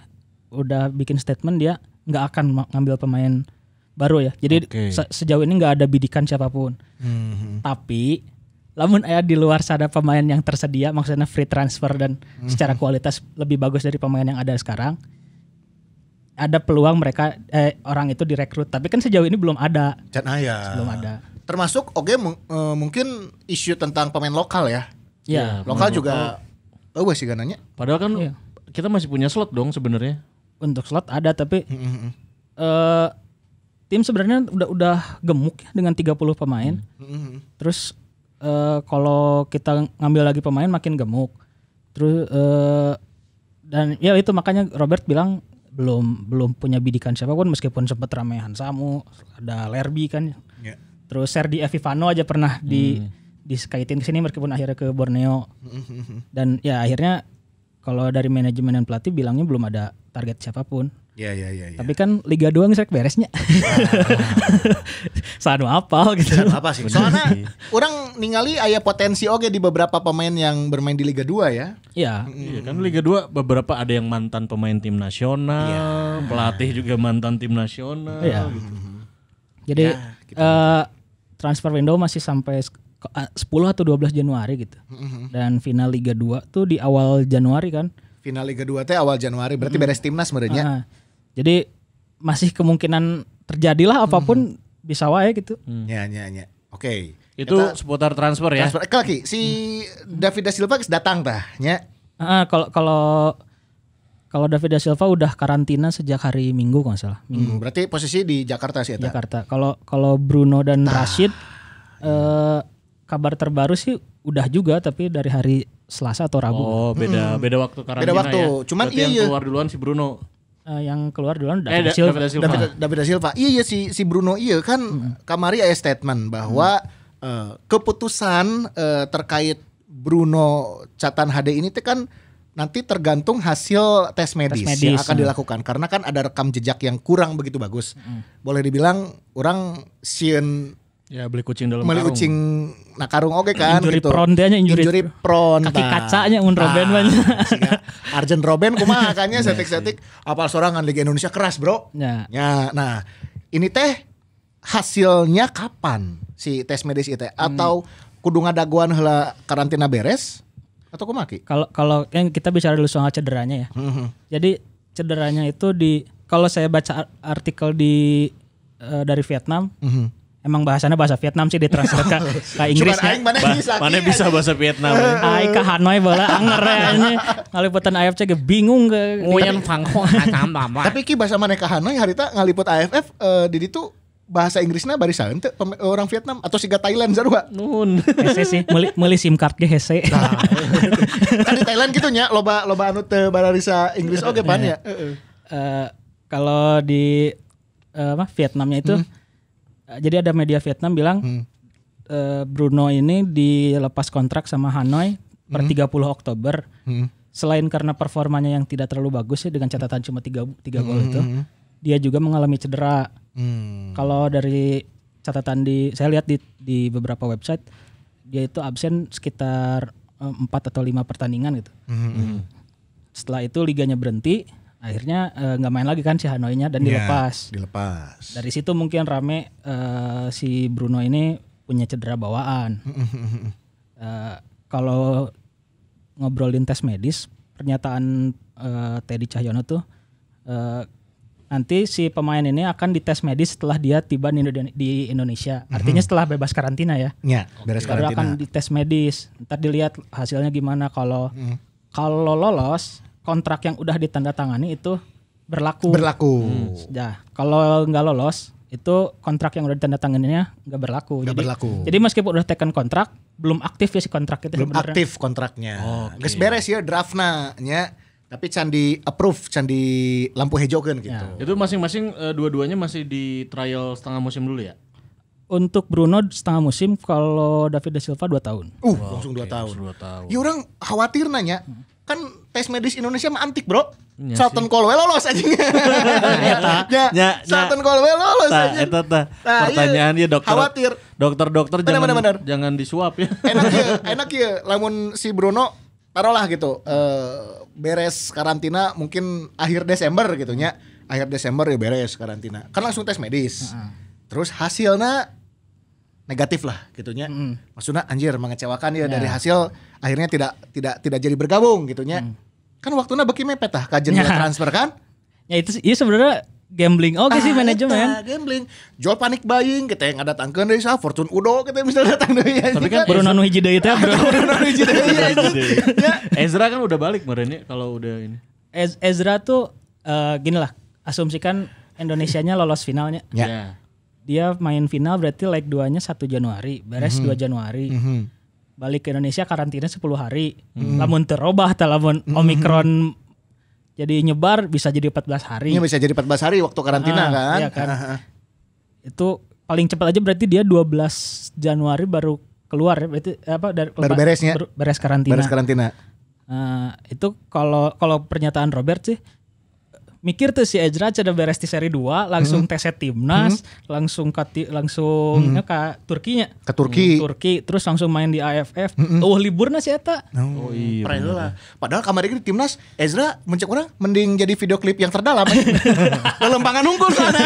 udah bikin statement dia nggak akan ngambil pemain baru ya. Jadi sejauh ini nggak ada bidikan siapapun. Tapi lamun aya di luar sana pemain yang tersedia, maksudnya free transfer dan secara kualitas lebih bagus dari pemain yang ada sekarang, ada peluang mereka orang itu direkrut. Tapi kan sejauh ini belum ada. Belum ada. Termasuk mungkin isu tentang pemain lokal ya. Iya. Lokal juga sih gananya. Padahal kan kita masih punya slot dong sebenarnya. Untuk slot ada, tapi tim sebenarnya udah gemuk ya dengan 30 pemain. Terus kalau kita ngambil lagi pemain makin gemuk. Terus dan ya itu makanya Robert bilang belum punya bidikan siapapun, meskipun sempat ramai Hansamu, ada Lerby kan. Terus Serdi Evivano aja pernah diskaitin ke sini meskipun akhirnya ke Borneo. Dan ya akhirnya kalau dari manajemen dan pelatih bilangnya belum ada target siapapun. Iya. Tapi kan Liga 2 ngesek beresnya. Sanu apal gitu. Apa sih? Soalnya orang ningali aya potensi oge di beberapa pemain yang bermain di Liga 2 ya. Iya. Iya kan Liga 2 beberapa ada yang mantan pemain tim nasional, pelatih juga mantan tim nasional gitu. Jadi transfer window masih sampai 10 atau 12 Januari gitu. Dan final Liga 2 tuh di awal Januari kan. Final Liga 2 teh awal Januari, berarti beres timnas sebenarnya. Jadi masih kemungkinan terjadilah apapun bisa wae gitu. Ya. Oke. Itu seputar transfer ya. Transfer lagi si David da Silva datang tah nya. Kalau David da Silva udah karantina sejak hari Minggu kalau nggak salah. Berarti posisi di Jakarta sih eta. Jakarta. Kalau Bruno dan Rashid kabar terbaru sih udah juga tapi dari hari Selasa atau Rabu. Oh, beda waktu karantina. Beda waktu. Ya. Cuman berarti yang keluar duluan si Bruno. Yang keluar duluan David da Silva. Iya si Bruno kan kamari aya statement bahwa keputusan terkait Bruno Catan HD ini teh kan nanti tergantung hasil tes medis yang akan dilakukan karena kan ada rekam jejak yang kurang begitu bagus. Boleh dibilang orang sieun ya beli kucing dalam karung. Kucing nakarung oke kan injury gitu. Prone dia injury prone. Kaki kacanya mun Robben mah. Arjen Robben kumaha kanya setik-setik apal sorangan Liga Indonesia keras, Bro. Ya. Nah, ini teh hasilnya kapan si tes medis itu atau kudu ngadaguan heula karantina beres atau kumaha Ki? Kalau yang kita bicara dulu soal cederanya ya. Jadi cederanya itu kalau saya baca artikel dari Vietnam emang bahasanya bahasa Vietnam sih ditranslate ke Inggris. Mana bisa bahasa Vietnam. Ai ke Hanoi bola anger nya. Ngaliputan AFC ge bingung ke. Nguyen Phang Ho tambah. Tapi Ki bahasa mana ke Hanoi harita ngaliput AFF di ditu bahasa Inggrisnya barisan teu orang Vietnam atau siga Thailand sarua. Nun. Hese sih meuli SIM card ge hese. Kan di Thailand gitu nya loba anu teu bararisa Inggris oge pan ya. Kalau di Vietnamnya itu jadi ada media Vietnam bilang Bruno ini dilepas kontrak sama Hanoi per 30 Oktober. Selain karena performanya yang tidak terlalu bagus ya dengan catatan cuma 3 gol itu, dia juga mengalami cedera. Kalau dari catatan saya lihat di beberapa website dia itu absen sekitar 4 atau 5 pertandingan gitu. Setelah itu liganya berhenti. Akhirnya nggak main lagi kan si Hanoi-nya dan dilepas. Dari situ mungkin rame si Bruno ini punya cedera bawaan. Kalau ngobrolin tes medis, pernyataan Teddy Cahyono tuh nanti si pemain ini akan dites medis setelah dia tiba di Indonesia. Artinya setelah bebas karantina ya. Ya, beres karantina. Akan dites medis. Ntar dilihat hasilnya gimana. Kalau lolos kontrak yang udah ditandatangani itu berlaku. Ya, kalau nggak lolos itu kontrak yang udah ditandatanganinya nggak berlaku. Jadi meskipun udah tekan kontrak, belum aktif ya si kontrak itu. Belum aktif kontraknya. Geus beres ya draftna nya, tapi can di approve, can di lampu hijaukeun gitu. Ya. Itu masing-masing dua-duanya masih di trial setengah musim dulu ya? Untuk Bruno setengah musim, kalau David da Silva 2 tahun. Langsung 2 tahun. Ya orang khawatir nanya. Kan tes medis Indonesia mah antik, Bro. Sultan Kolwe lolos aja. Sultan Kolwe lolos aja. Eta pertanyaannya dokter. Khawatir. Dokter jangan disuap ya. Enak ya. Lamun si Bruno taruhlah gitu. Beres karantina mungkin akhir Desember gitu nya. Akhir Desember ya beres karantina. Kan langsung tes medis. Terus hasilnya negatif lah gitunya. Maksudnya anjir mengecewakan ya dari hasil akhirnya tidak jadi bergabung gitunya. Kan waktunya beki mepet tah kajian transfer kan? Ya itu sebenarnya gambling sih manajemen. Gambling. Jual panik buying kita yang ada tangkeun deui sa Fortune Udo kita bisa datang deui. Tapi kan Bruno nu hiji deui teh Ezra kan udah balik kemarin ya kalau udah ini. Ezra tuh gini lah, asumsikan Indonesianya lolos finalnya. Ya. Dia main final berarti leg 2-nya 1 Januari, beres 2 Januari. Balik ke Indonesia karantina 10 hari. Lamun terobah lamun Omikron jadi nyebar bisa jadi 14 hari. Bisa jadi 14 hari waktu karantina kan. Iya kan. Itu paling cepat aja berarti dia 12 Januari baru keluar ya. Berarti baru beresnya. Beres karantina. Beres karantina. Itu kalau pernyataan Robert sih mikir tuh si Ezra ada beres di seri 2 langsung tes timnas langsung ke Turkinya ke Turki terus langsung main di AFF liburna si eta iya lah. Padahal kemarin di timnas Ezra mencek orang mending jadi video klip yang terdalam lempangan unggul sana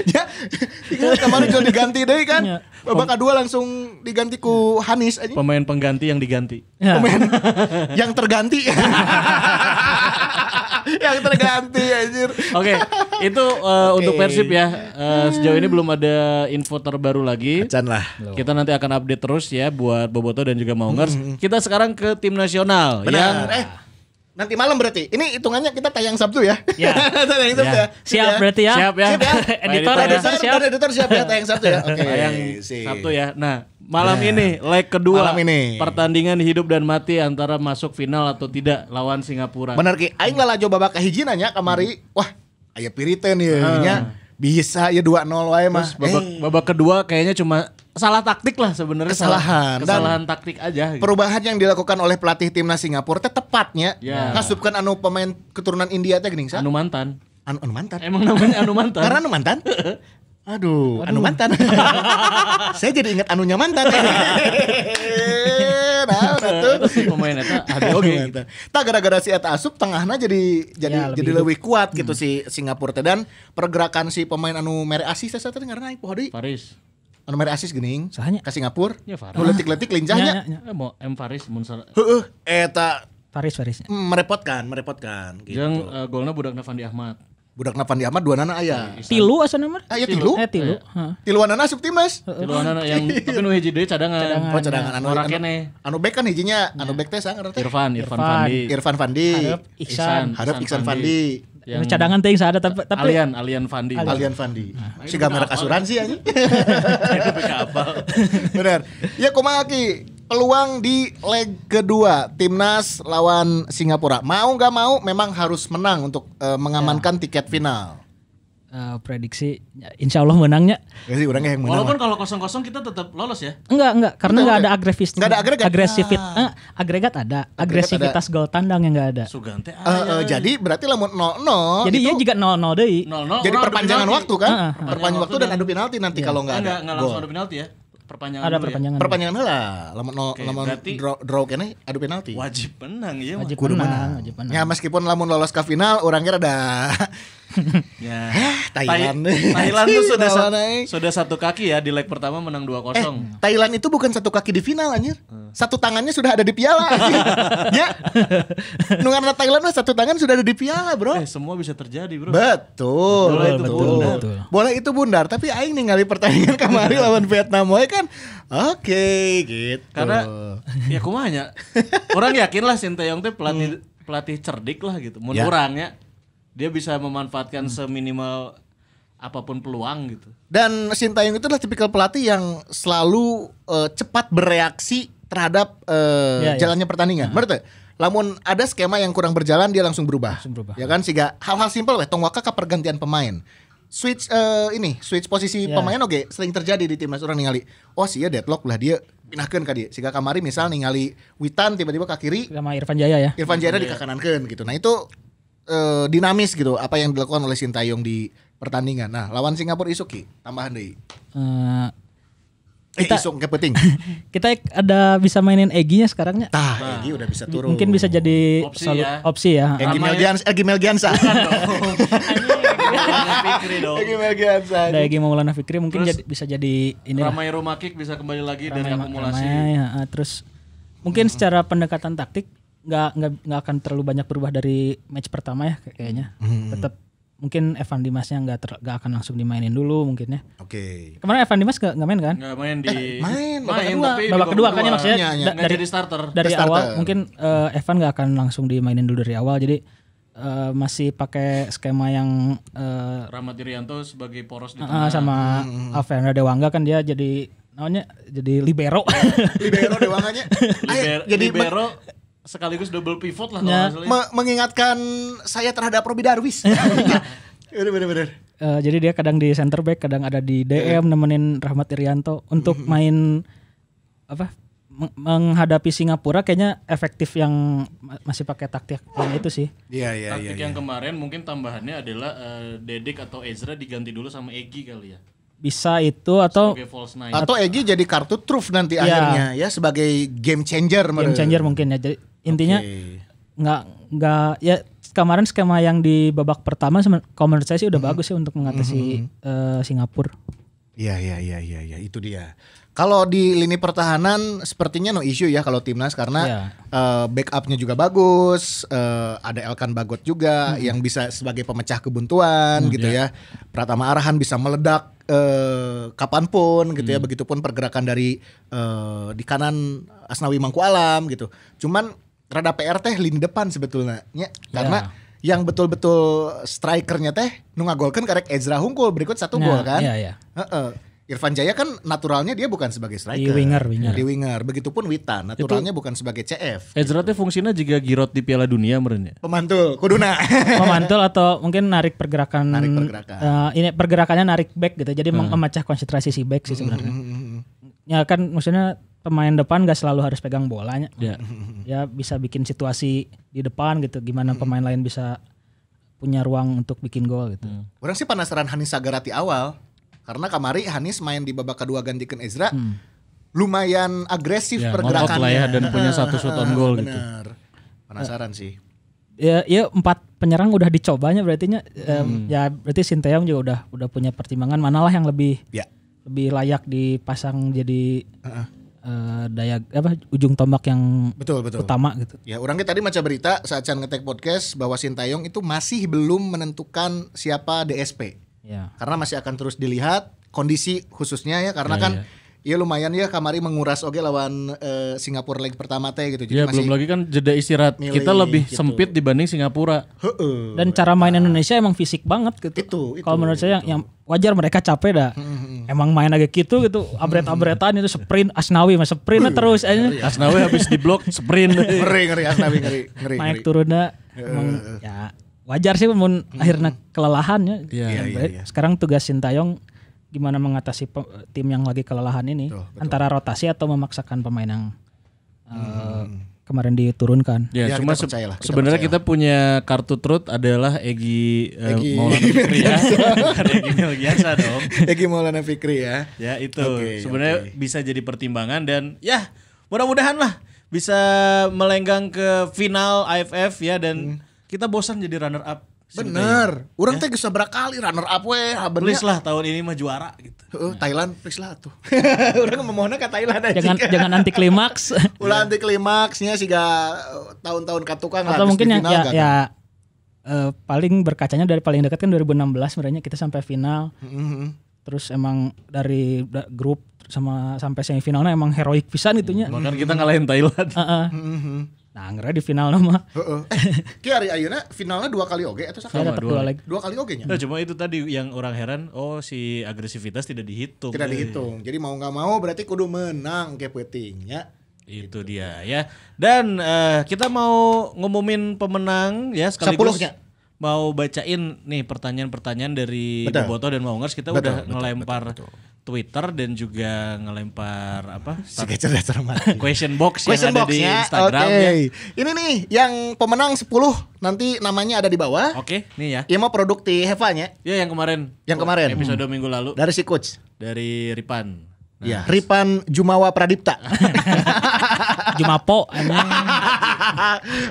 ya kemarin juga diganti deh kan babak kedua langsung diganti ku Hanis aja. Pemain pengganti yang diganti pemain yang terganti Yang terganti anjir. Oke, itu untuk Persib ya. Sejauh ini belum ada info terbaru lagi. Acan lah. Kita nanti akan update terus ya buat Boboto dan juga Maungers. Kita sekarang ke tim nasional. Benar. Nanti malam berarti. Ini hitungannya kita tayang Sabtu ya. Ya. Tayang Sabtu ya. Siap berarti ya. Siap ya. Editor siap ya tayang Sabtu ya. Oke. Tayang Sabtu ya. Nah, malam ini leg kedua. Malam ini. Pertandingan hidup dan mati antara masuk final atau tidak lawan Singapura. Bener Ki, aing lah coba babak kahiji nanya kamari. Wah, aya piriten ieu nya. Bisa ya 2-0 wae mah. Babak kedua kayaknya cuma salah taktik lah sebenarnya. Kesalahan taktik aja. Gitu. Perubahan yang dilakukan oleh pelatih timnas Singapura tepatnya ngasupkan anu pemain keturunan India teh geuning sa. Anu mantan. Anu mantan. Emang namanya anu mantan. Karena anu mantan. Aduh, anu mantan. Saya jadi ingat anunya mantan. Nah, itu si pemain eta ada oge gitu. Tah gara-gara si eta asup tengahna jadi lebih kuat gitu si Singapura teh dan pergerakan si pemain anu mere asis teh teh ngaranna poho deui. Faris. Anu mere asis geuning. Sahanya? Ka Singapura. Ya Faris. Nu leutik-leutik lincahnya. Mau M Faris mun Heeh, eta Farisnya. merepotkan gitu. Jeung golna budakna Fandi Ahmad. Budakna Fandi Ahmad duanana aya. Tilu asana mah. Aya tilu. Tilu. Tiluanana asup timnas. Tiluanana yang tapi nu hiji deui cadangan. Oh cadangan anu bek kan hijinya anu bek teh sangar teh. Irfan Fandi. Irfan Fandi. Hareup Iksan Fandi. Yang cadangan teh sada tapi Alian Fandi. Alian Fandi. Siga merek asuransi anjing. Benar. Ya kumaha Ki? Peluang di leg kedua timnas lawan Singapura. Mau nggak mau memang harus menang untuk mengamankan tiket final. Prediksi insya Allah menangnya. Ya sih orangnya yang menang. Walaupun kalau 0-0 kita tetap lolos ya. Enggak karena enggak ada agresivitas. Enggak ada agregat ada. Agresivitas gol tandang yang enggak ada. Sugante jadi berarti lamun 0-0. Jadi iya jika 0-0 deui. Jadi perpanjangan waktu kan? Perpanjangan waktu dan adu penalti nanti kalau enggak ada. Enggak langsung adu penalti ya. Perpanjangan ada dulu perpanjangan. Ya? Perpanjangan heula. Lamun draw kene adu penalti. Wajib menang ya. Wajib menang. Ya meskipun lamun lolos ke final orang kira ada ya. Thailand tuh sudah satu kaki ya di leg pertama menang 2-0. Thailand itu bukan satu kaki di final anjir. Satu tangannya sudah ada di piala anjir. Ya. Nungarna Thailand mah satu tangan sudah ada di piala, Bro. Semua bisa terjadi, Bro. Betul. Boleh itu bundar, tapi aing ningali pertandingan kemarin lawan Vietnam wae kan. Oke, gitu. Karena ya kumanya. Orang yakin lah Sinteyong teh pelatih cerdik lah gitu. Mun urangnya dia bisa memanfaatkan seminimal apapun peluang gitu. Dan Sintayong itu adalah tipikal pelatih yang selalu cepat bereaksi terhadap jalannya pertandingan. Berarti lamun ada skema yang kurang berjalan dia langsung berubah. Ya kan siga hal-hal simpel weh tong waka ka pergantian pemain. Switch posisi pemain oke sering terjadi di timnas orang ningali. Oh sia deadlock lah dia pinahkeun ka dieu. Siga kamari misal ningali Witan tiba-tiba ke kiri sama Irfan Jaya ya. Irfan Jaya dikakanankeun gitu. Nah itu dinamis gitu apa yang dilakukan oleh Sintayong di pertandingan. Nah, lawan Singapura Isuki tambahan deui. Isuk ke penting. Kita ada bisa mainin Egy-nya sekarangnya. Egy udah bisa turun. Mungkin bisa jadi opsi ya. Egy Melgiansa. Egy Maulana Fikri mungkin bisa jadi ini. Ramai Romakik bisa kembali lagi dari akumulasi. Terus mungkin secara pendekatan taktik nggak akan terlalu banyak berubah dari match pertama ya kayaknya. Tetap mungkin Evan Dimasnya nggak akan langsung dimainin dulu mungkin ya. Oke. Kemarin Evan Dimas nggak main kan? Nggak main di babak kedua kan ya maksudnya dari starter. Dari awal mungkin Evan nggak akan langsung dimainin dulu dari awal jadi masih pakai skema yang Rahmat Irianto sebagai poros di tengah sama Alvera Dewangga kan dia jadi namanya jadi libero. Libero Dewanganya. Jadi libero sekaligus double pivot lah mengingatkan saya terhadap Robi Darwis. Bener. Jadi dia kadang di center back, kadang ada di DM nemenin Rahmat Irianto untuk main menghadapi Singapura kayaknya efektif yang masih pakai taktik yang itu sih. Iya. Taktik yang kemarin mungkin tambahannya adalah Dedek atau Ezra diganti dulu sama Egy kali ya. Bisa itu atau Egy jadi kartu truf nanti akhirnya ya sebagai game changer mungkin ya. Jadi intinya nggak ya kemarin skema yang di babak pertama menurut saya sih udah bagus sih untuk mengatasi Singapura. Iya itu dia. Kalau di lini pertahanan sepertinya no issue ya kalau timnas karena backupnya juga bagus, ada Elkan Bagot juga yang bisa sebagai pemecah kebuntuan gitu ya. Pratama Arhan bisa meledak kapanpun gitu ya. Begitupun pergerakan dari di kanan Asnawi Mangku Alam gitu. Cuman rada PR teh lini depan sebetulnya karena yang betul-betul strikernya teh nu ngagolkeun karek Ezra Hungkul berikut 1 gol kan. Irfan Jaya kan naturalnya dia bukan sebagai striker. Di winger. Begitupun Witan naturalnya bukan sebagai CF. Ezra teh fungsinya juga Giroud di Piala Dunia meureun ya. Pemantul kuduna. Pemantul atau mungkin narik pergerakan. Ini pergerakannya narik back gitu. Jadi memecah konsentrasi si back sih sebenarnya. Ya kan maksudnya pemain depan gak selalu harus pegang bolanya. Ya bisa bikin situasi di depan gitu. Gimana pemain lain bisa punya ruang untuk bikin gol gitu. Orang sih penasaran Hanis Sagarati awal. Karena kamari Hanis main di babak kedua gantikan Ezra lumayan agresif pergerakannya. Lah ya, dan punya 1 shot on goal gitu. Penasaran sih. Ya 4 penyerang udah dicobanya berartinya ya berarti Sinteyong juga udah punya pertimbangan manalah yang lebih layak dipasang jadi ujung tombak yang betul. utama gitu. Ya, orang tadi maca berita saat Chan ngetek podcast bahwa Sinteyong itu masih belum menentukan siapa DSP. Ya. Karena masih akan terus dilihat kondisi khususnya ya karena ya lumayan ya kamari menguras lawan Singapura leg pertama teh gitu. Jadi belum lagi kan jeda istirahat kita lebih sempit dibanding Singapura. Dan cara main Indonesia emang fisik banget gitu. Kalau menurut saya yang wajar mereka capek dah. Emang main agak gitu abret-abretan itu sprint Asnawi mas sprintnya terus aja. Asnawi habis diblok sprint. ngeri Asnawi ngeri. Naik turunnya emang ya wajar sih akhirnya kelelahan ya. Sekarang tugas Sinteyong gimana mengatasi tim yang lagi kelelahan ini. Betul. Antara rotasi atau memaksakan pemain yang kemarin diturunkan. Ya cuma sebenarnya kita punya kartu truth adalah Egy Maulana Fikri ya. Egy Melgiasa dong. Egy Maulana Fikri ya. Ya itu sebenarnya bisa jadi pertimbangan dan ya mudah-mudahan lah bisa melenggang ke final AFF ya dan kita bosan jadi runner up. Bener. Urang teh geus sabaraha kali runner up we habeuna. Please lah tahun ini mah juara gitu. Thailand please lah tuh. Urang memohonna ka Thailand aja. Jangan anti klimaks. Ulah anti klimaksnya siga tahun-tahun katukang lah. Atau mungkin yang paling berkacanya dari paling dekat kan 2016 sebenarnya kita sampai final. Terus emang dari grup sampai semifinalnya emang heroik pisan itunya. Bahkan kita ngalahin Thailand. Nah, ngira di final nama. Ki ari ayeuna finalnya 2 kali oge atau sakali? Dapat 2 lagi. 2 kali oge nya. Nah, cuma itu tadi yang orang heran, si agresivitas tidak dihitung. Tidak dihitung. Jadi mau enggak mau berarti kudu menang ke pentingnya. Itu dia ya. Dan kita mau ngumumin pemenang ya sekaligus 10-nya. Mau bacain nih pertanyaan-pertanyaan dari Boboto dan Maungers. Kita udah ngelempar Twitter dan juga ngelempar question box yang ada di Instagram ya. Ini nih yang pemenang 10 nanti namanya ada di bawah. Oke, nih ya. Iya mau produk di Heva-nya. Ya yang kemarin. Episode minggu lalu. Dari si coach. Dari Ripan. Iya, Ripan Jumawa Pradipta. Jumapo.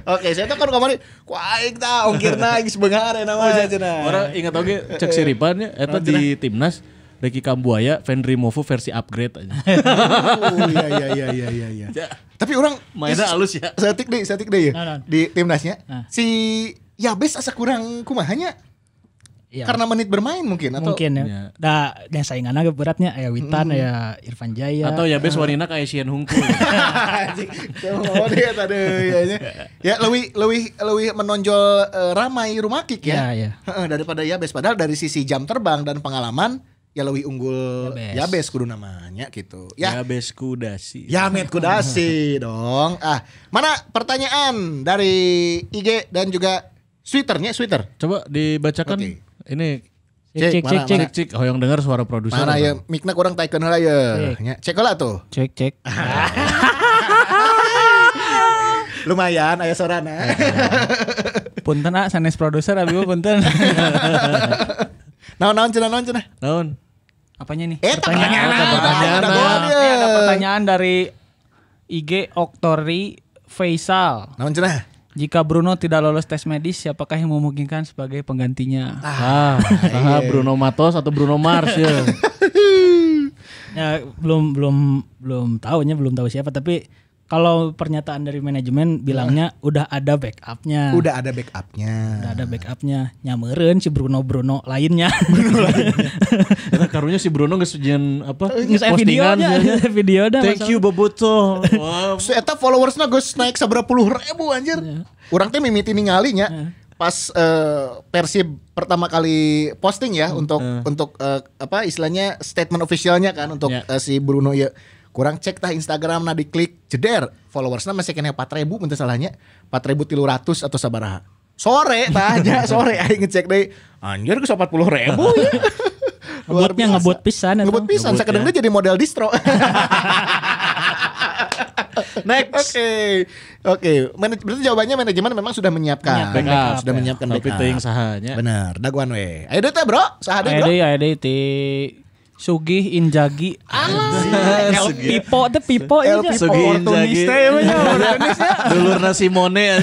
Oke, saya tuh kan kemarin ku aing tah ongkirna geus beungar nama cenah. Orang ingat oge cek si Ripan ya eta di timnas Ricky Kambuaya, Fendry Movo versi upgrade aja. Iya. Tapi orang mainnya halus ya. Setik deh ya. Di timnasnya. Si Yabes asa kurang kumahanya. Ya. Karena menit bermain mungkin atau ya. Dan saingan agak beratnya aya Witan, aya Irfan Jaya. Atau Yabes wanina kayak Sian Hungkul. Ya lebih menonjol ramai rumah kick ya. Daripada Yabes padahal dari sisi jam terbang dan pengalaman ya lebih unggul Yabes kudu namanya gitu. Ya Yabes Kudasi. Yamet Kudasi dong. Mana pertanyaan dari IG dan juga Twitter. Coba dibacakan. Ini cek. Hoyong dengar suara produser. Mana ya mikna kurang taikeun heula ya. Cek heula tuh. Cek. Lumayan aya sorana. Punten sanes produser abi punten. Naon cenah. Naon? Apanya nih? Pertanyaan. Ada pertanyaan dari IG Oktori Faisal. Naon cenah? Jika Bruno tidak lolos tes medis, siapakah yang memungkinkan sebagai penggantinya? Bruno Matos atau Bruno Mars ya. Ya, belum tahu siapa, tapi kalau pernyataan dari manajemen bilangnya udah ada backupnya. Udah ada backupnya. Nyameureun si Bruno lainnya. Karena karunya si Bruno geus sejian apa? Geus videonya. Video dah. Thank you Boboto. Wow. Eta followersna geus naik saberapa puluh ribu anjir. Urang teh mimiti ninggalinya. Pas Persib pertama kali posting ya untuk apa istilahnya statement officialnya kan untuk si Bruno ya. Kurang cek tah Instagram na diklik jeder followersna masih kena 4.000 mun teu salahnya 4.300 atau sabaraha. Sore tah aja sore aing ngecek deui anjir geus 40.000 ya. Ngebut pisan sakedeng dia jadi model distro. Next. Oke. Berarti jawabannya manajemen memang sudah menyiapkan. Sudah menyiapkan backup. Tapi teuing sahanya. Bener, daguan we. Ayo deh bro, saha deui bro? Aya deui ti Sugih Inzaghi. El Pipo El ini. Sugih Inzaghi. Dulurna Simone.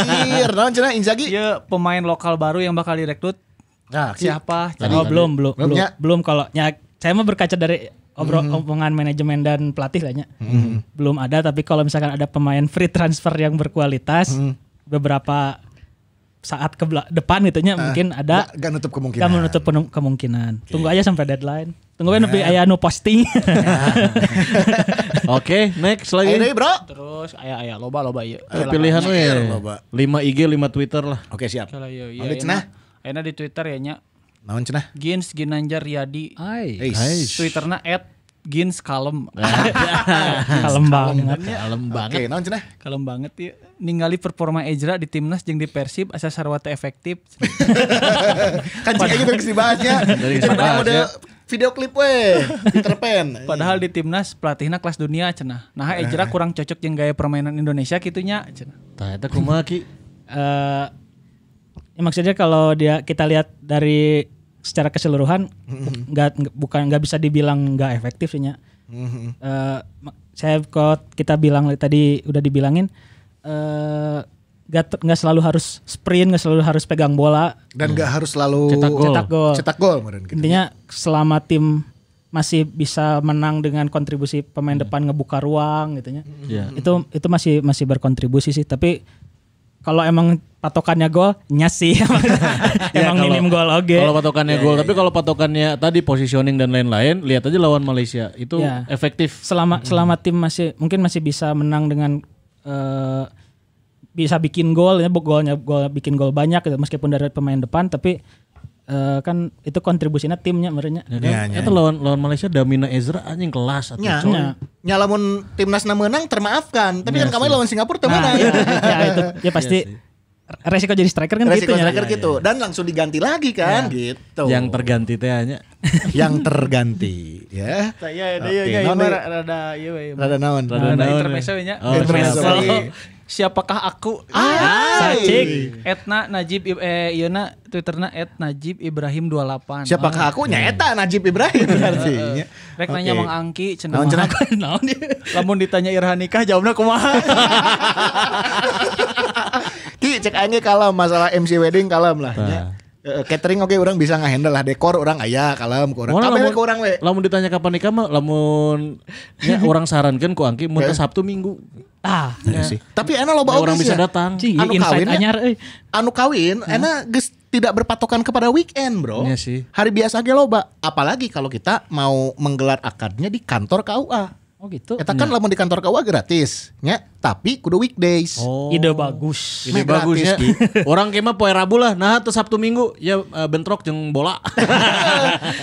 Anjir, naon cenah Inzaghi? Ieu pemain lokal baru yang bakal direkrut. Nah, siapa? Belum kalau saya mah berkaca dari omongan manajemen dan pelatih lahnya. Belum ada, tapi kalau misalkan ada pemain free transfer yang berkualitas beberapa saat ke depan gitunya mungkin ada. Gak nutup kemungkinan. Gak menutup kemungkinan. Tunggu aja sampai deadline. Tunggu aja aya nu posting. Oke, next lagi. Ayo bro. Terus aya loba ieu. Pilihan we. 5 IG 5 Twitter lah. Oke, siap. Ayo cenah. Ayeuna di Twitter ya nya. Naon cenah? Ginanjar Riyadi. Twitterna @ginskalem. Kalem banget. Oke, naon cenah? Kalem banget ya. Ningali performa Ezra di timnas jeung di Persib asa sarua teh efektif. Kan jika gitu geus dibahasnya. Padahal model video klip we Peter Pan. Padahal di timnas pelatihna kelas dunia cenah. Nah Ezra kurang cocok jeung gaya permainan Indonesia kitunya cenah. Tah eta kumaha Ki? Ya maksudnya kalau kita lihat dari secara keseluruhan nggak bisa dibilang nggak efektif sih nya. Kita bilang tadi udah dibilangin nggak selalu harus sprint, nggak selalu harus pegang bola dan nggak harus selalu cetak gol. Intinya selama tim masih bisa menang dengan kontribusi pemain depan ngebuka ruang gitunya. Itu masih berkontribusi sih, tapi kalau emang patokannya gol, nyas sih. Emang minim gol oke. Kalau patokannya gol, tapi kalau patokannya tadi positioning dan lain-lain, lihat aja lawan Malaysia itu efektif. Selama tim mungkin masih bisa menang dengan bisa bikin gol, bikin gol banyak gitu, meskipun dari pemain depan, tapi kan itu kontribusinya timnya merenya. Itu lawan Malaysia Damina Ezra anjing kelas atau nya lamun timnasna menang termaafkan, tapi kan kemarin lawan Singapura teu menang. Ya pasti resiko jadi striker kan gitu ya. Gitu dan langsung diganti lagi kan gitu. Yang terganti teh hanya yang terganti ya. Rada naon. Intermezzo nya. Siapakah aku? Sacik. @najib ieu-na Twitterna @najib_ibrahim28. Siapakah aku? Nya eta Najib Ibrahim artinya. Rek nanya Mang Angki cenah. Naon dia? Lamun ditanya Irhan nikah jawabna kumaha? Ki cek aing kalem masalah MC wedding kalem lah nya. Catering oke orang bisa ngehandle lah, dekor orang aya kalem ku urang. Kabeh ku urang we. Lamun ditanya kapan nikah mah lamun nya orang sarankeun ku Angki mun Sabtu Minggu. Sih. Tapi enak loba orang bisa datang. Anu kawin anyar Anu kawin enak geus tidak berpatokan kepada weekend, Bro. Iya sih. Hari biasa ge loba. Apalagi kalau kita mau menggelar akadnya di kantor KUA. Oh gitu. Eta kan lamun di kantor KUA gratis, nya, tapi kudu weekdays. Ide bagus. Ide bagusnya. Orang kemah poe Rabu lah, nah teu Sabtu Minggu ya bentrok jeung bola.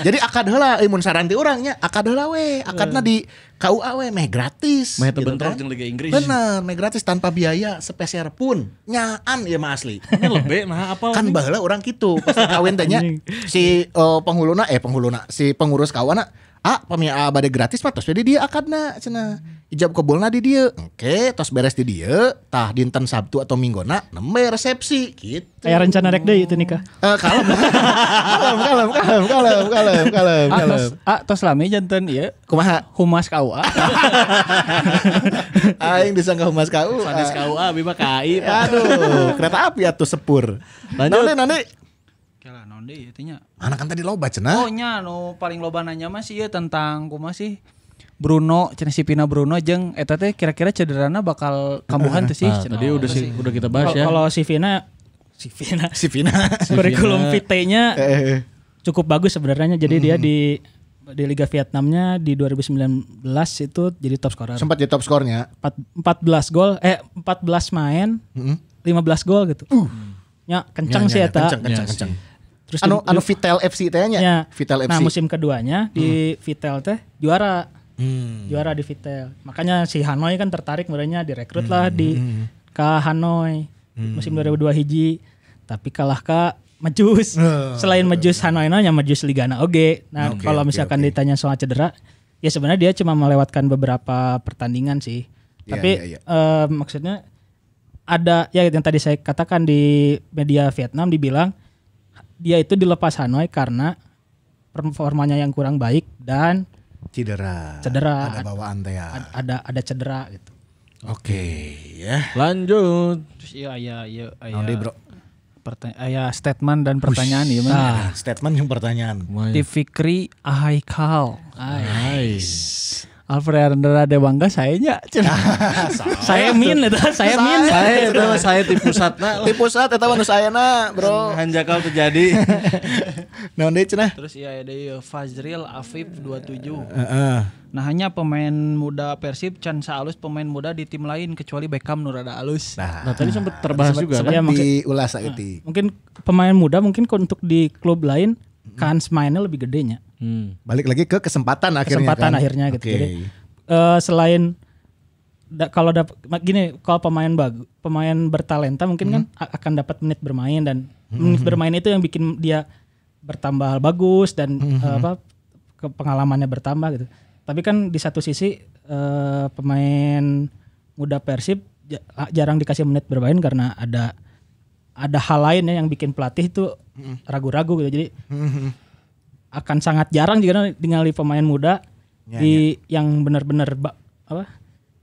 Jadi akad heula mun saran ti urang nya, akad heula we, akadna di KUA we meh gratis. Meh teu gitu bentrok kan? jeung Liga Inggris. Bener, meh gratis tanpa biaya sepeser pun. Nyaan ieu mah asli. Ini lebih nah apal. Kan baheula urang kitu, pas kawin teh nya si penghuluna si pengurus kawana pamia bade gratis mah tos di dia akadna cenah. Ijab kabulna di dieu. Engke tos beres di dieu, tah dinten Sabtu atau Minggona nembe resepsi gitu. Kayak rencana rek deui itu nikah. Kalem. Tos lame janten ieu. Kumaha? Humas KUA. Aing disangka humas KUA. Sanes KUA abi mah KAI. Aduh, kereta api atuh sepur. Lanjut. Nanti. Kala naon deui ieu teh nya? Anak kan tadi loba cenah. Oh nya nu paling loba nanya mah sih ieu tentang kumaha sih Bruno cenah si Pina Bruno jeung eta teh kira-kira cederana bakal kambuhan teh sih cenah. Tadi udah kita bahas ya. Kalau si Vina kurikulum vitae-nya cukup bagus sebenarnya. Jadi dia di Liga Vietnamnya di 2019 itu jadi top scorer. Sempat jadi top skornya. 14 main, 15 gol gitu. Ya kencang sih eta. Kencang. Terus anu Vitel FC teh nya. Ya. Vitel FC. Nah, musim keduanya di Vitel teh juara. Juara di Vitel. Makanya si Hanoi kan tertarik merenya direkrut lah ke Hanoi musim 2002 hiji. Tapi kalah ke Majus. Selain Majus Hanoi nya Majus Ligana oge. Nah, kalau misalkan ditanya soal cedera, ya sebenarnya dia cuma melewatkan beberapa pertandingan sih. Tapi maksudnya ada ya yang tadi saya katakan di media Vietnam dibilang dia itu dilepas Hanoi karena performanya yang kurang baik dan cedera. Ada bawaan teh ya. Ada cedera gitu. Oke, ya. Lanjut. Terus iya Nanti bro. Statement dan pertanyaan ya Nah, statement yang pertanyaan. Di Fikri Ahaikal. Alfredo Dewangga sayanya saya min itu Saya di pusatna di pusat eta mah nu sayana bro hanjakal terjadi. Naon deui cenah? Terus ya ada Fazril Afif 27. Nah hanya pemain muda Persib can saalus pemain muda di tim lain kecuali Beckham nu rada alus. Nah tadi sempat terbahas juga kan. Diulas saeuti. Mungkin pemain muda mungkin untuk di klub lain kans mainnya lebih gedenya. Balik lagi ke kesempatan akhirnya gitu. Jadi selain kalau pemain bertalenta mungkin kan akan dapat menit bermain dan menit bermain itu yang bikin dia bertambah bagus dan pengalamannya bertambah gitu. Tapi kan di satu sisi pemain muda Persib jarang dikasih menit bermain karena ada hal lain ya yang bikin pelatih itu ragu-ragu gitu. Jadi akan sangat jarang jika ningali pemain muda yang benar-benar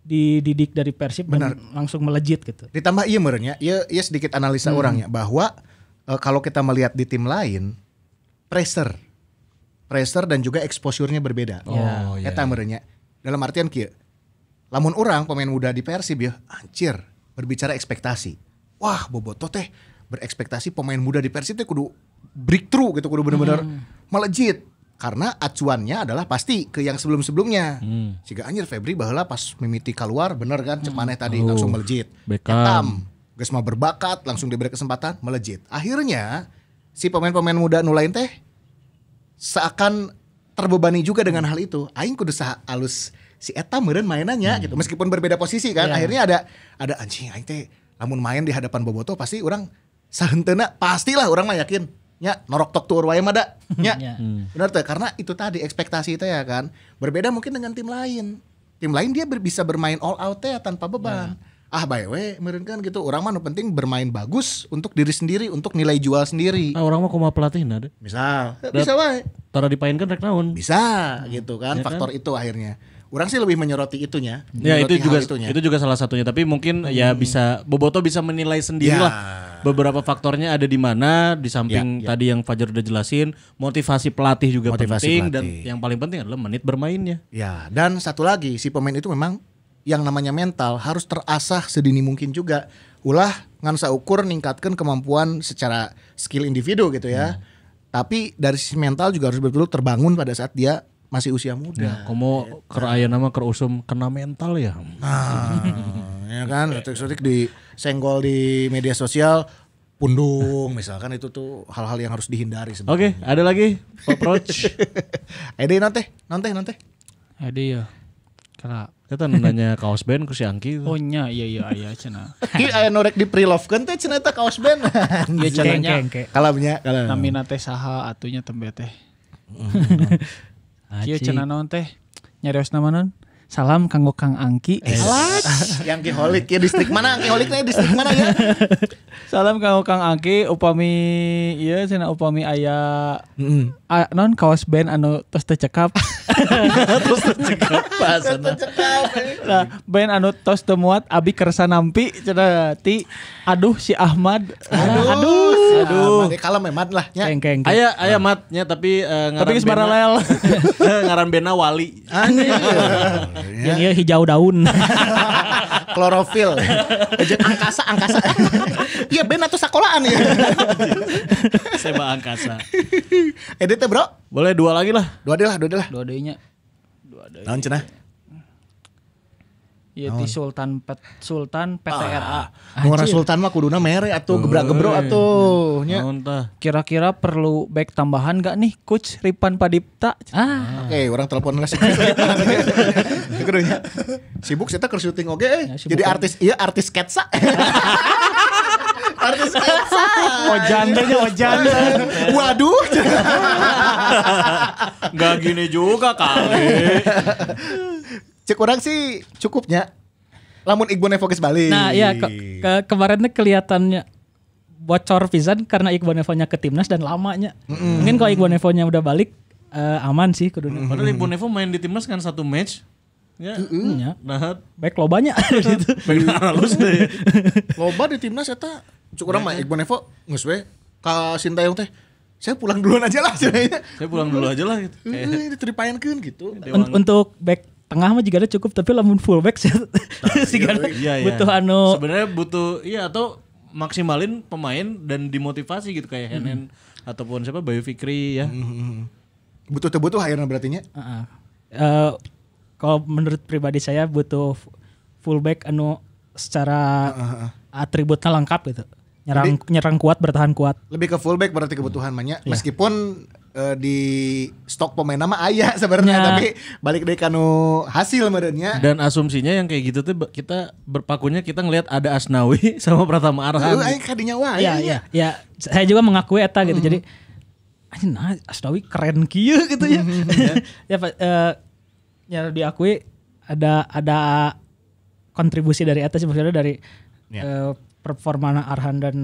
dididik dari Persib dan langsung melejit gitu. Ditambah ieu meureun nya, ieu sedikit analisa orangnya bahwa kalau kita melihat di tim lain pressure dan juga exposure-nya berbeda. Eta meureun nya. Dalam artian kieu. Lamun orang pemain muda di Persib ya, anjir, berbicara ekspektasi. Wah, bobotoh teh berekspektasi pemain muda di Persib teh kudu breakthrough gitu, kudu bener-bener melejit. Karena acuannya adalah pasti ke yang sebelum-sebelumnya. Siga anjir Febri baheula pas mimiti keluar bener kan cek maneh tadi langsung melejit. Beckham geus mah berbakat langsung diberi kesempatan melejit. Akhirnya si pemain-pemain muda nu lain teh seakan terbebani juga dengan hal itu. Aing kudu saha alus si eta meureun mainannya gitu. Meskipun berbeda posisi kan. Akhirnya ada anjing aing teh lamun main di hadapan bobotoh pasti orang sahenteuna pastilah orang mah yakin nya norok tok tuur wae mah da nya. Benar tuh karena itu tadi ekspektasi itu ya kan. Berbeda mungkin dengan tim lain. Tim lain dia bisa bermain all out ya tanpa beban. Bae we meureun kan gitu. Orang mah nu penting bermain bagus untuk diri sendiri, untuk nilai jual sendiri. Orang mah kumaha pelatihna deh. Bisa wae. Tara dipainkan rek naon. Bisa gitu kan. Faktor itu akhirnya. Orang sih lebih menyoroti itunya. Ya itu juga salah satunya. Tapi mungkin ya bisa Boboto bisa menilai sendiri lah beberapa faktornya ada di mana. Di samping tadi yang Fajar udah jelasin, motivasi pelatih juga penting dan yang paling penting adalah menit bermainnya. Ya dan satu lagi si pemain itu memang yang namanya mental harus terasah sedini mungkin juga. Ulah ngan saukur ningkatkan kemampuan secara skill individu gitu ya. Tapi dari sisi mental juga harus betul-betul terbangun pada saat dia masih usia muda. Ya, komo ker aya nama ker usum kena mental ya. Nah, ya kan, sotik disenggol di media sosial, pundung misalkan itu tuh hal-hal yang harus dihindari Oke, sebenarnya. ada lagi approach. Ede nanti. Ede ya. Kala Kita nanya kaos band ku si Angki. Oh nya iya cenah. Ki aya norek di pre-love-keun teh cenah eta kaos band. Ieu cenanya. Kalabnya. Namina teh saha atunya tembe teh. Kieu cenah naon teh? Nyarios nama naon? Salam kanggo Kang Angki. Yang Angki Holik ya distrik mana? Angki Holiknya distrik mana ya? Salam Kang Angki upami ieu cenah upami aya non kaos band anu tos teu cekap. Tos teu cekap bahasana. Nah, band anu tos teu muat abi kersa nampi cenah ti aduh si Ahmad. Aduh. Kalau memang lah nya. Keng. Aya matnya tapi Tapi geus paralel. Ngaran bandna Wali. Yang ieu hijau daun. Klorofil. Ejek angkasa. Iya band atau sekolahan ya. Seba angkasa. Edit bro. Boleh 2 lagi lah. Dua deh lah. Dua deui-nya. Naon cenah? Ieu ti Sultan PTRA. Ngora Sultan mah kuduna mere atuh gebrak-gebro atuh nya. Naon tah? Kira-kira perlu back tambahan gak nih Coach Ripan Padipta? Oke, orang telepon lah sih. Kudunya. Sibuk saya keur syuting oge. Jadi artis sketsa. Artis sketsa. Ojan. Waduh. Enggak gini juga kali. Cek orang sih cukupnya. Lamun Iqbal Nevo geus balik. Nah, iya kemarin tuh kelihatannya bocor pisan karena Iqbal Nevo-nya ke timnas dan lamanya. Mungkin kalau Iqbal Nevo-nya udah balik aman sih kuduna. Padahal Iqbal Nevo main di timnas kan 1 match. Ya. Nah, baik lobanya gitu. baik halus deh. Loba di timnas eta cuk urang mah Iqbal Nevo geus we ka Sintayong teh. Saya pulang duluan aja lah cenanya. Saya pulang dulu aja lah gitu. Itu dipayankeun gitu. Untuk back tengah mah juga ada cukup tapi lamun fullback sih butuh anu sebenarnya butuh atau maksimalin pemain dan dimotivasi gitu kayak Henen ataupun siapa Bayu Fikri ya. Butuh akhirnya berarti nya. Kalau menurut pribadi saya butuh fullback anu secara atributnya lengkap gitu. Nyerang kuat, bertahan kuat. Lebih ke fullback berarti kebutuhan banyak. Meskipun di stok pemain nama aya sebenarnya tapi balik dari kanu hasil merenya. Dan asumsinya yang kayak gitu tuh kita berpakunya kita ngelihat ada Asnawi sama Pratama Arhan. Aing kadinya wae. Iya. Saya juga mengakui eta gitu. Jadi anjing Asnawi keren kieu gitu ya. Ya diakui ada kontribusi dari eta sih maksudnya dari performa Arhan dan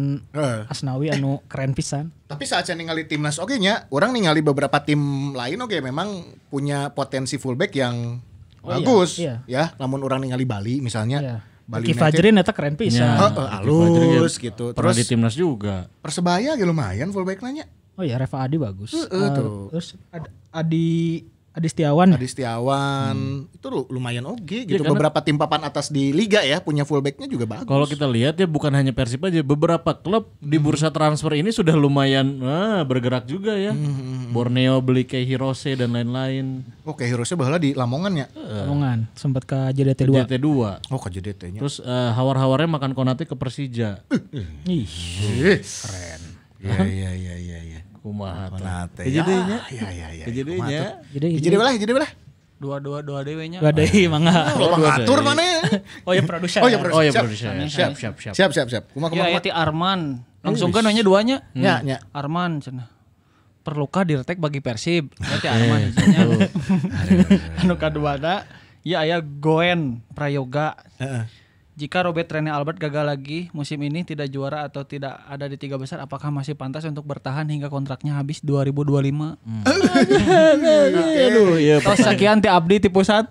Asnawi anu keren pisan. Tapi saat saya ningali timnas oke nya, orang ningali beberapa tim lain oke memang punya potensi fullback yang bagus. Iya. Ya, namun orang ningali Bali misalnya. Iya. Bali Fajrin eta keren pisan. Halus gitu. Pernah Terus di timnas juga. Persebaya ge lumayan fullback nanya. Oh iya Reva Adi bagus. Tuh. Terus Adi Setiawan itu lumayan oke gitu. Beberapa tim papan atas di liga ya punya fullbacknya juga bagus. Kalau kita lihat ya bukan hanya Persib aja, beberapa klub di bursa transfer ini sudah lumayan bergerak juga ya. Borneo beli kayak Hirose dan lain-lain. Oke, Hirose baheula di Lamongan ya. Lamongan sempat ke JDT 2. JDT 2. Oh, ke JDT-nya. Terus hawar-hawarnya makan Konate ke Persija. Keren. Iya. Kumaha Konate. Kejadiannya. Iya. Kejadiannya. Jadi belah. Dua dewe-nya. Gak ada mangga. Lo ngatur mana? Oh ya produser. Siap. Ya ti Arman. Langsung kan nanya duanya. Ya. Arman cenah. Perlukah dirtek bagi Persib? Ya ti Arman cenah. Anu kaduana ya aya Goen Prayoga. Jika Robert Rene Albert gagal lagi musim ini tidak juara atau tidak ada di 3 besar, apakah masih pantas untuk bertahan hingga kontraknya habis 2025? Aduh, iya. Tos sekian ti abdi ti pusat.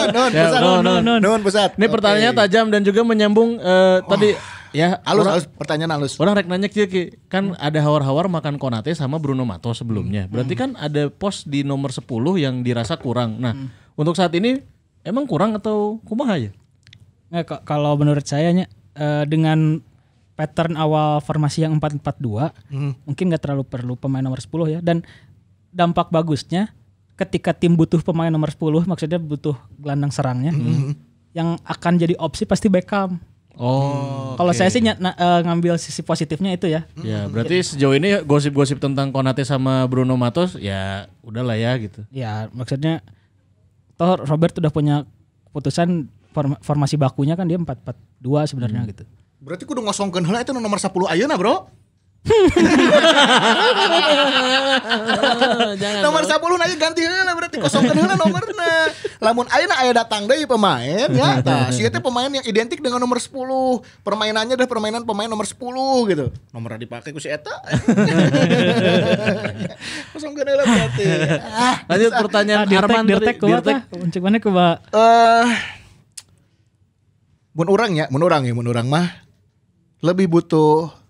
Non pusat. Ini pertanyaannya tajam dan juga menyambung tadi ya. Halus pertanyaan halus. Orang rek nanya Ki, kan ada hawar-hawar makan Konate sama Bruno Mato sebelumnya. Berarti kan ada pos di nomor 10 yang dirasa kurang. Nah, untuk saat ini emang kurang atau kumaha ya? Nggak, kalau menurut saya dengan pattern awal formasi yang 4-4-2 mungkin nggak terlalu perlu pemain nomor 10 ya, dan dampak bagusnya ketika tim butuh pemain nomor 10 maksudnya butuh gelandang serangnya yang akan jadi opsi pasti Beckham. Kalau saya sih ngambil sisi positifnya itu ya. Ya, berarti sejauh ini gosip-gosip tentang Konate sama Bruno Matos ya udahlah ya gitu. Ya, maksudnya toh Robert udah punya keputusan formasi bakunya kan dia 4-4-2 sebenarnya gitu. Berarti kudu ngosongkeun heula itu nomor 10 ayeuna, Bro. Nomor 10 aja ganti heula berarti kosongkeun heula nomorna. Lamun ayeuna aya datang deui pemain ya, tah si teh pemain yang identik dengan nomor 10. Permainannya adalah permainan pemain nomor 10 gitu. Nomornya dipakai ku si eta. Kosongkeun heula berarti. Lanjut pertanyaan Arman Dirtek kumaha? Uncik mana kumaha? Mun urang mah lebih butuh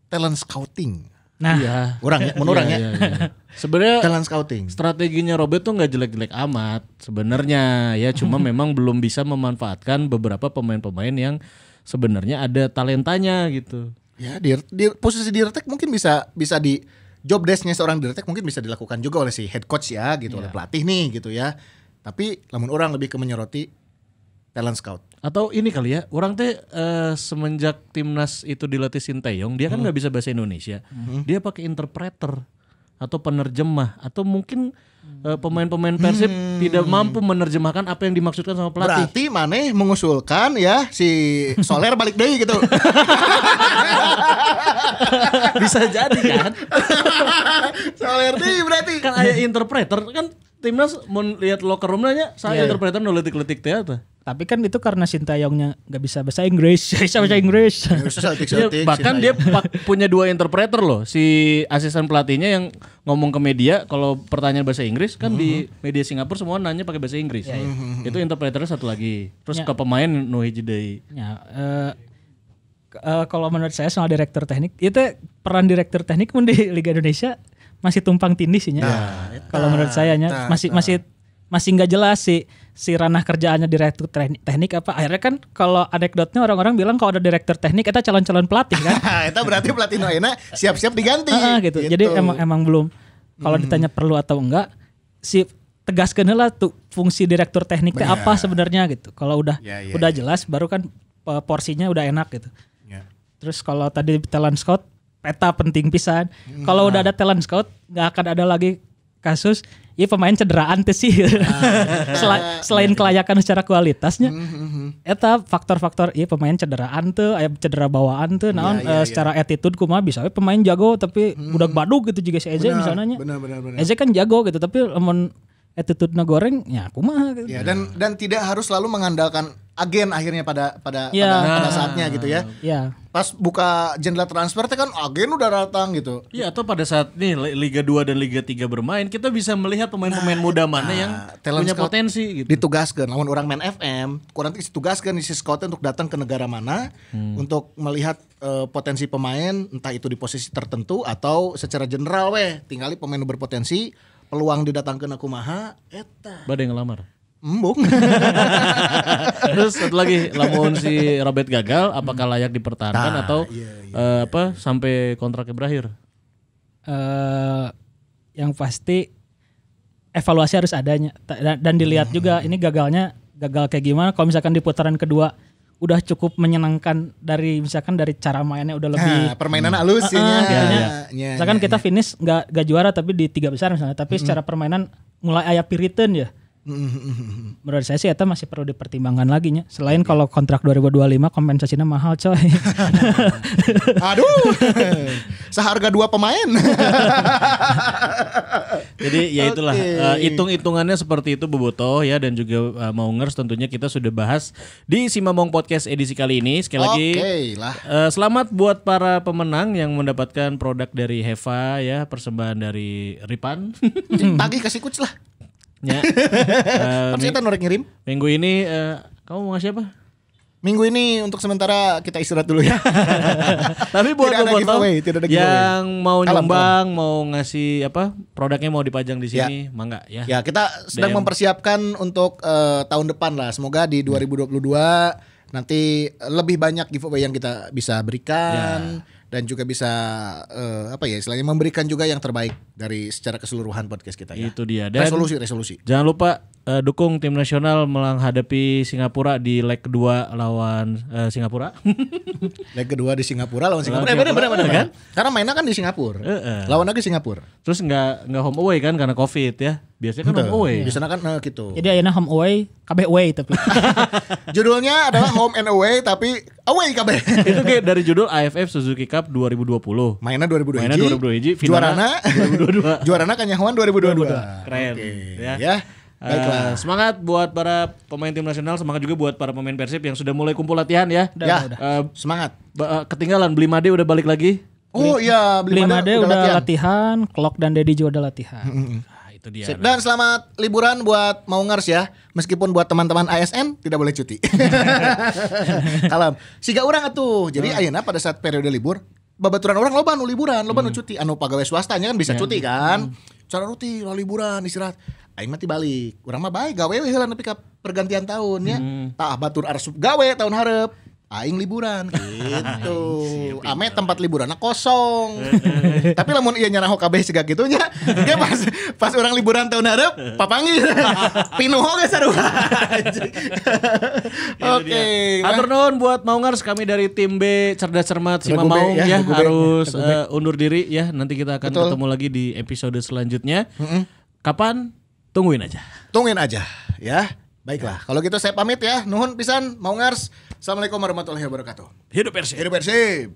talent scouting. Nah, Mun urang ya. Sebenarnya Talent scouting. strateginya Robert tuh nggak jelek-jelek amat sebenarnya ya, cuma memang belum bisa memanfaatkan beberapa pemain-pemain yang sebenarnya ada talentanya gitu. Ya, di posisi dirtek mungkin bisa di job desk-nya seorang dirtek mungkin bisa dilakukan juga oleh si head coach ya gitu, oleh pelatih nih gitu ya. Tapi lamun orang lebih ke menyoroti talent scout. Atau ini kali ya, orang teh semenjak timnas itu dilatih Sinteyong, dia kan nggak bisa bahasa Indonesia, dia pakai interpreter atau penerjemah, atau mungkin pemain-pemain Persib tidak mampu menerjemahkan apa yang dimaksudkan sama pelatih. Berarti maneh mengusulkan ya si Soler balik deui gitu. Bisa jadi kan? Soler deui berarti. Kan ada interpreter kan, timnas mau lihat locker room-nya saya interpreter nu leutik-leutik teh eta. tapi kan itu karena Sintayongnya nggak bisa bahasa Inggris, bisa bahasa Inggris. Ya, bahkan dia punya 2 interpreter loh. Si asisten pelatihnya yang ngomong ke media kalau pertanyaan bahasa Inggris kan di media Singapura semua nanya pakai bahasa Inggris. Itu interpreternya satu lagi. Terus ke pemain nu hiji deui. Ya, kalau menurut saya soal direktur teknik, itu peran direktur teknik pun di Liga Indonesia masih tumpang tindih sih nya. Kalau menurut saya nya masih nggak jelas si ranah kerjaannya direktur teknik apa. Akhirnya kan kalau anekdotnya orang-orang bilang kalau ada direktur teknik kita calon-calon pelatih kan. Itu berarti pelatih Noena siap-siap diganti. Gitu. Jadi emang belum. Kalau ditanya perlu atau enggak, tegaskan lah tuh fungsi direktur teknik teh apa sebenarnya gitu. Kalau udah jelas baru kan porsinya udah enak gitu. Terus kalau tadi talent scout, peta penting pisan. Kalau udah ada talent scout, nggak akan ada lagi kasus ya pemain cederaan tuh sih. Selain kelayakan secara kualitasnya, eta faktor-faktor iya pemain cederaan tuh, cedera bawaan tuh, secara attitude kumaha bisa pemain jago tapi budak badug gitu juga si Eze misalnya. Benar. Eze kan jago gitu tapi lemon attitude-na goreng ya kumaha gitu. Ya, dan tidak harus selalu mengandalkan agen akhirnya pada saatnya gitu ya. Iya. Pas buka jendela transfer kan agen udah datang gitu. Iya, atau pada saat nih Liga 2 dan Liga 3 bermain, kita bisa melihat pemain-pemain muda mana yang punya potensi gitu. Ditugaskan lawan orang main FM, kurang ditugaskan si scout untuk datang ke negara mana untuk melihat potensi pemain, entah itu di posisi tertentu atau secara general tinggali pemain berpotensi, peluang didatangkeun kumaha eta. Bade ngelamar. Embung. Terus satu lagi, lamun si Robert gagal, apakah layak dipertahankan atau sampai kontraknya berakhir? Yang pasti evaluasi harus adanya dan dilihat juga ini gagal kayak gimana. Kalau misalkan di putaran kedua udah cukup menyenangkan dari cara mainnya udah lebih permainan halus misalkan kita finish nggak juara tapi di 3 besar misalnya, tapi secara permainan mulai aya piriteun ya. Menurut saya sih eta masih perlu dipertimbangkan lagi nya. Selain kalau kontrak 2025 kompensasinya mahal coy. Aduh. Seharga 2 pemain. Jadi ya itulah hitung-hitungannya seperti itu Bobotoh ya, dan juga Maungers tentunya kita sudah bahas di Simamong Podcast edisi kali ini. Sekali lagi selamat buat para pemenang yang mendapatkan produk dari Heva ya, persembahan dari Ripan. Tagih kasih kuc lah. Ya. Tapi kita norek ngirim. Minggu ini kamu mau ngasih apa? Minggu ini untuk sementara kita istirahat dulu ya. Tapi buat Bobotoh yang mau nyumbang, mau ngasih produknya mau dipajang di sini, mangga ya. Ya, kita sedang mempersiapkan untuk tahun depan lah. Semoga di 2022 nanti lebih banyak giveaway yang kita bisa berikan. Dan juga bisa istilahnya memberikan juga yang terbaik dari secara keseluruhan podcast kita ya. Itu dia. Dan resolusi. Jangan lupa dukung tim nasional menghadapi Singapura di leg kedua lawan Singapura. Leg kedua di Singapura lawan Singapura. Benar kan? Karena mainnya kan di Singapura. Lawan lagi Singapura. Terus enggak home away kan karena Covid ya. Biasanya kan home away. Di sana kan gitu. Jadi ayeuna home away, kabeh away tapi. Judulnya adalah home and away tapi away kabeh. Itu kayak dari judul AFF Suzuki Cup 2020. Mainnya 2002 Mainnya 2002 Juarana 2022. Juarana Kanyahoan 2022. Keren. Oke. Ya. Ya. Baiklah. Semangat buat para pemain tim nasional, semangat juga buat para pemain Persib yang sudah mulai kumpul latihan ya. Semangat. Ketinggalan Beli Made udah balik lagi. Oh iya, Beli Made udah latihan, Klok dan Dedi juga udah latihan. Nah, itu dia. Sip. Dan selamat liburan buat Maungers ya. Meskipun buat teman-teman ASN tidak boleh cuti. Kalem. Siga urang atuh. Jadi ayeuna pada saat periode libur, babaturan orang loba nu liburan, loba nu cuti. Anu pagawe swastanya kan bisa cuti kan. Cara rutin lo liburan istirahat. Aing mah balik. Urang mah bae gawe we heula nepi ka pergantian tahun ya. Tah batur arsup gawe tahun hareup. Aing liburan gitu. Ame tempat liburanna kosong. Tapi lamun ieu nyaraho kabeh siga gitunya, dia pas orang liburan tahun hareup papanggih. Pinuh ge sarua. Oke. Hatur nuhun buat Maungers, kami dari tim B Cerdas Cermat Sima Maung ya harus undur diri ya. Nanti kita akan ketemu lagi di episode selanjutnya. Kapan? Tungguin aja Ya. Baiklah, kalau gitu saya pamit ya. Nuhun pisan Maungers. Assalamualaikum warahmatullahi wabarakatuh. Hidup Persib. Hidup Persib.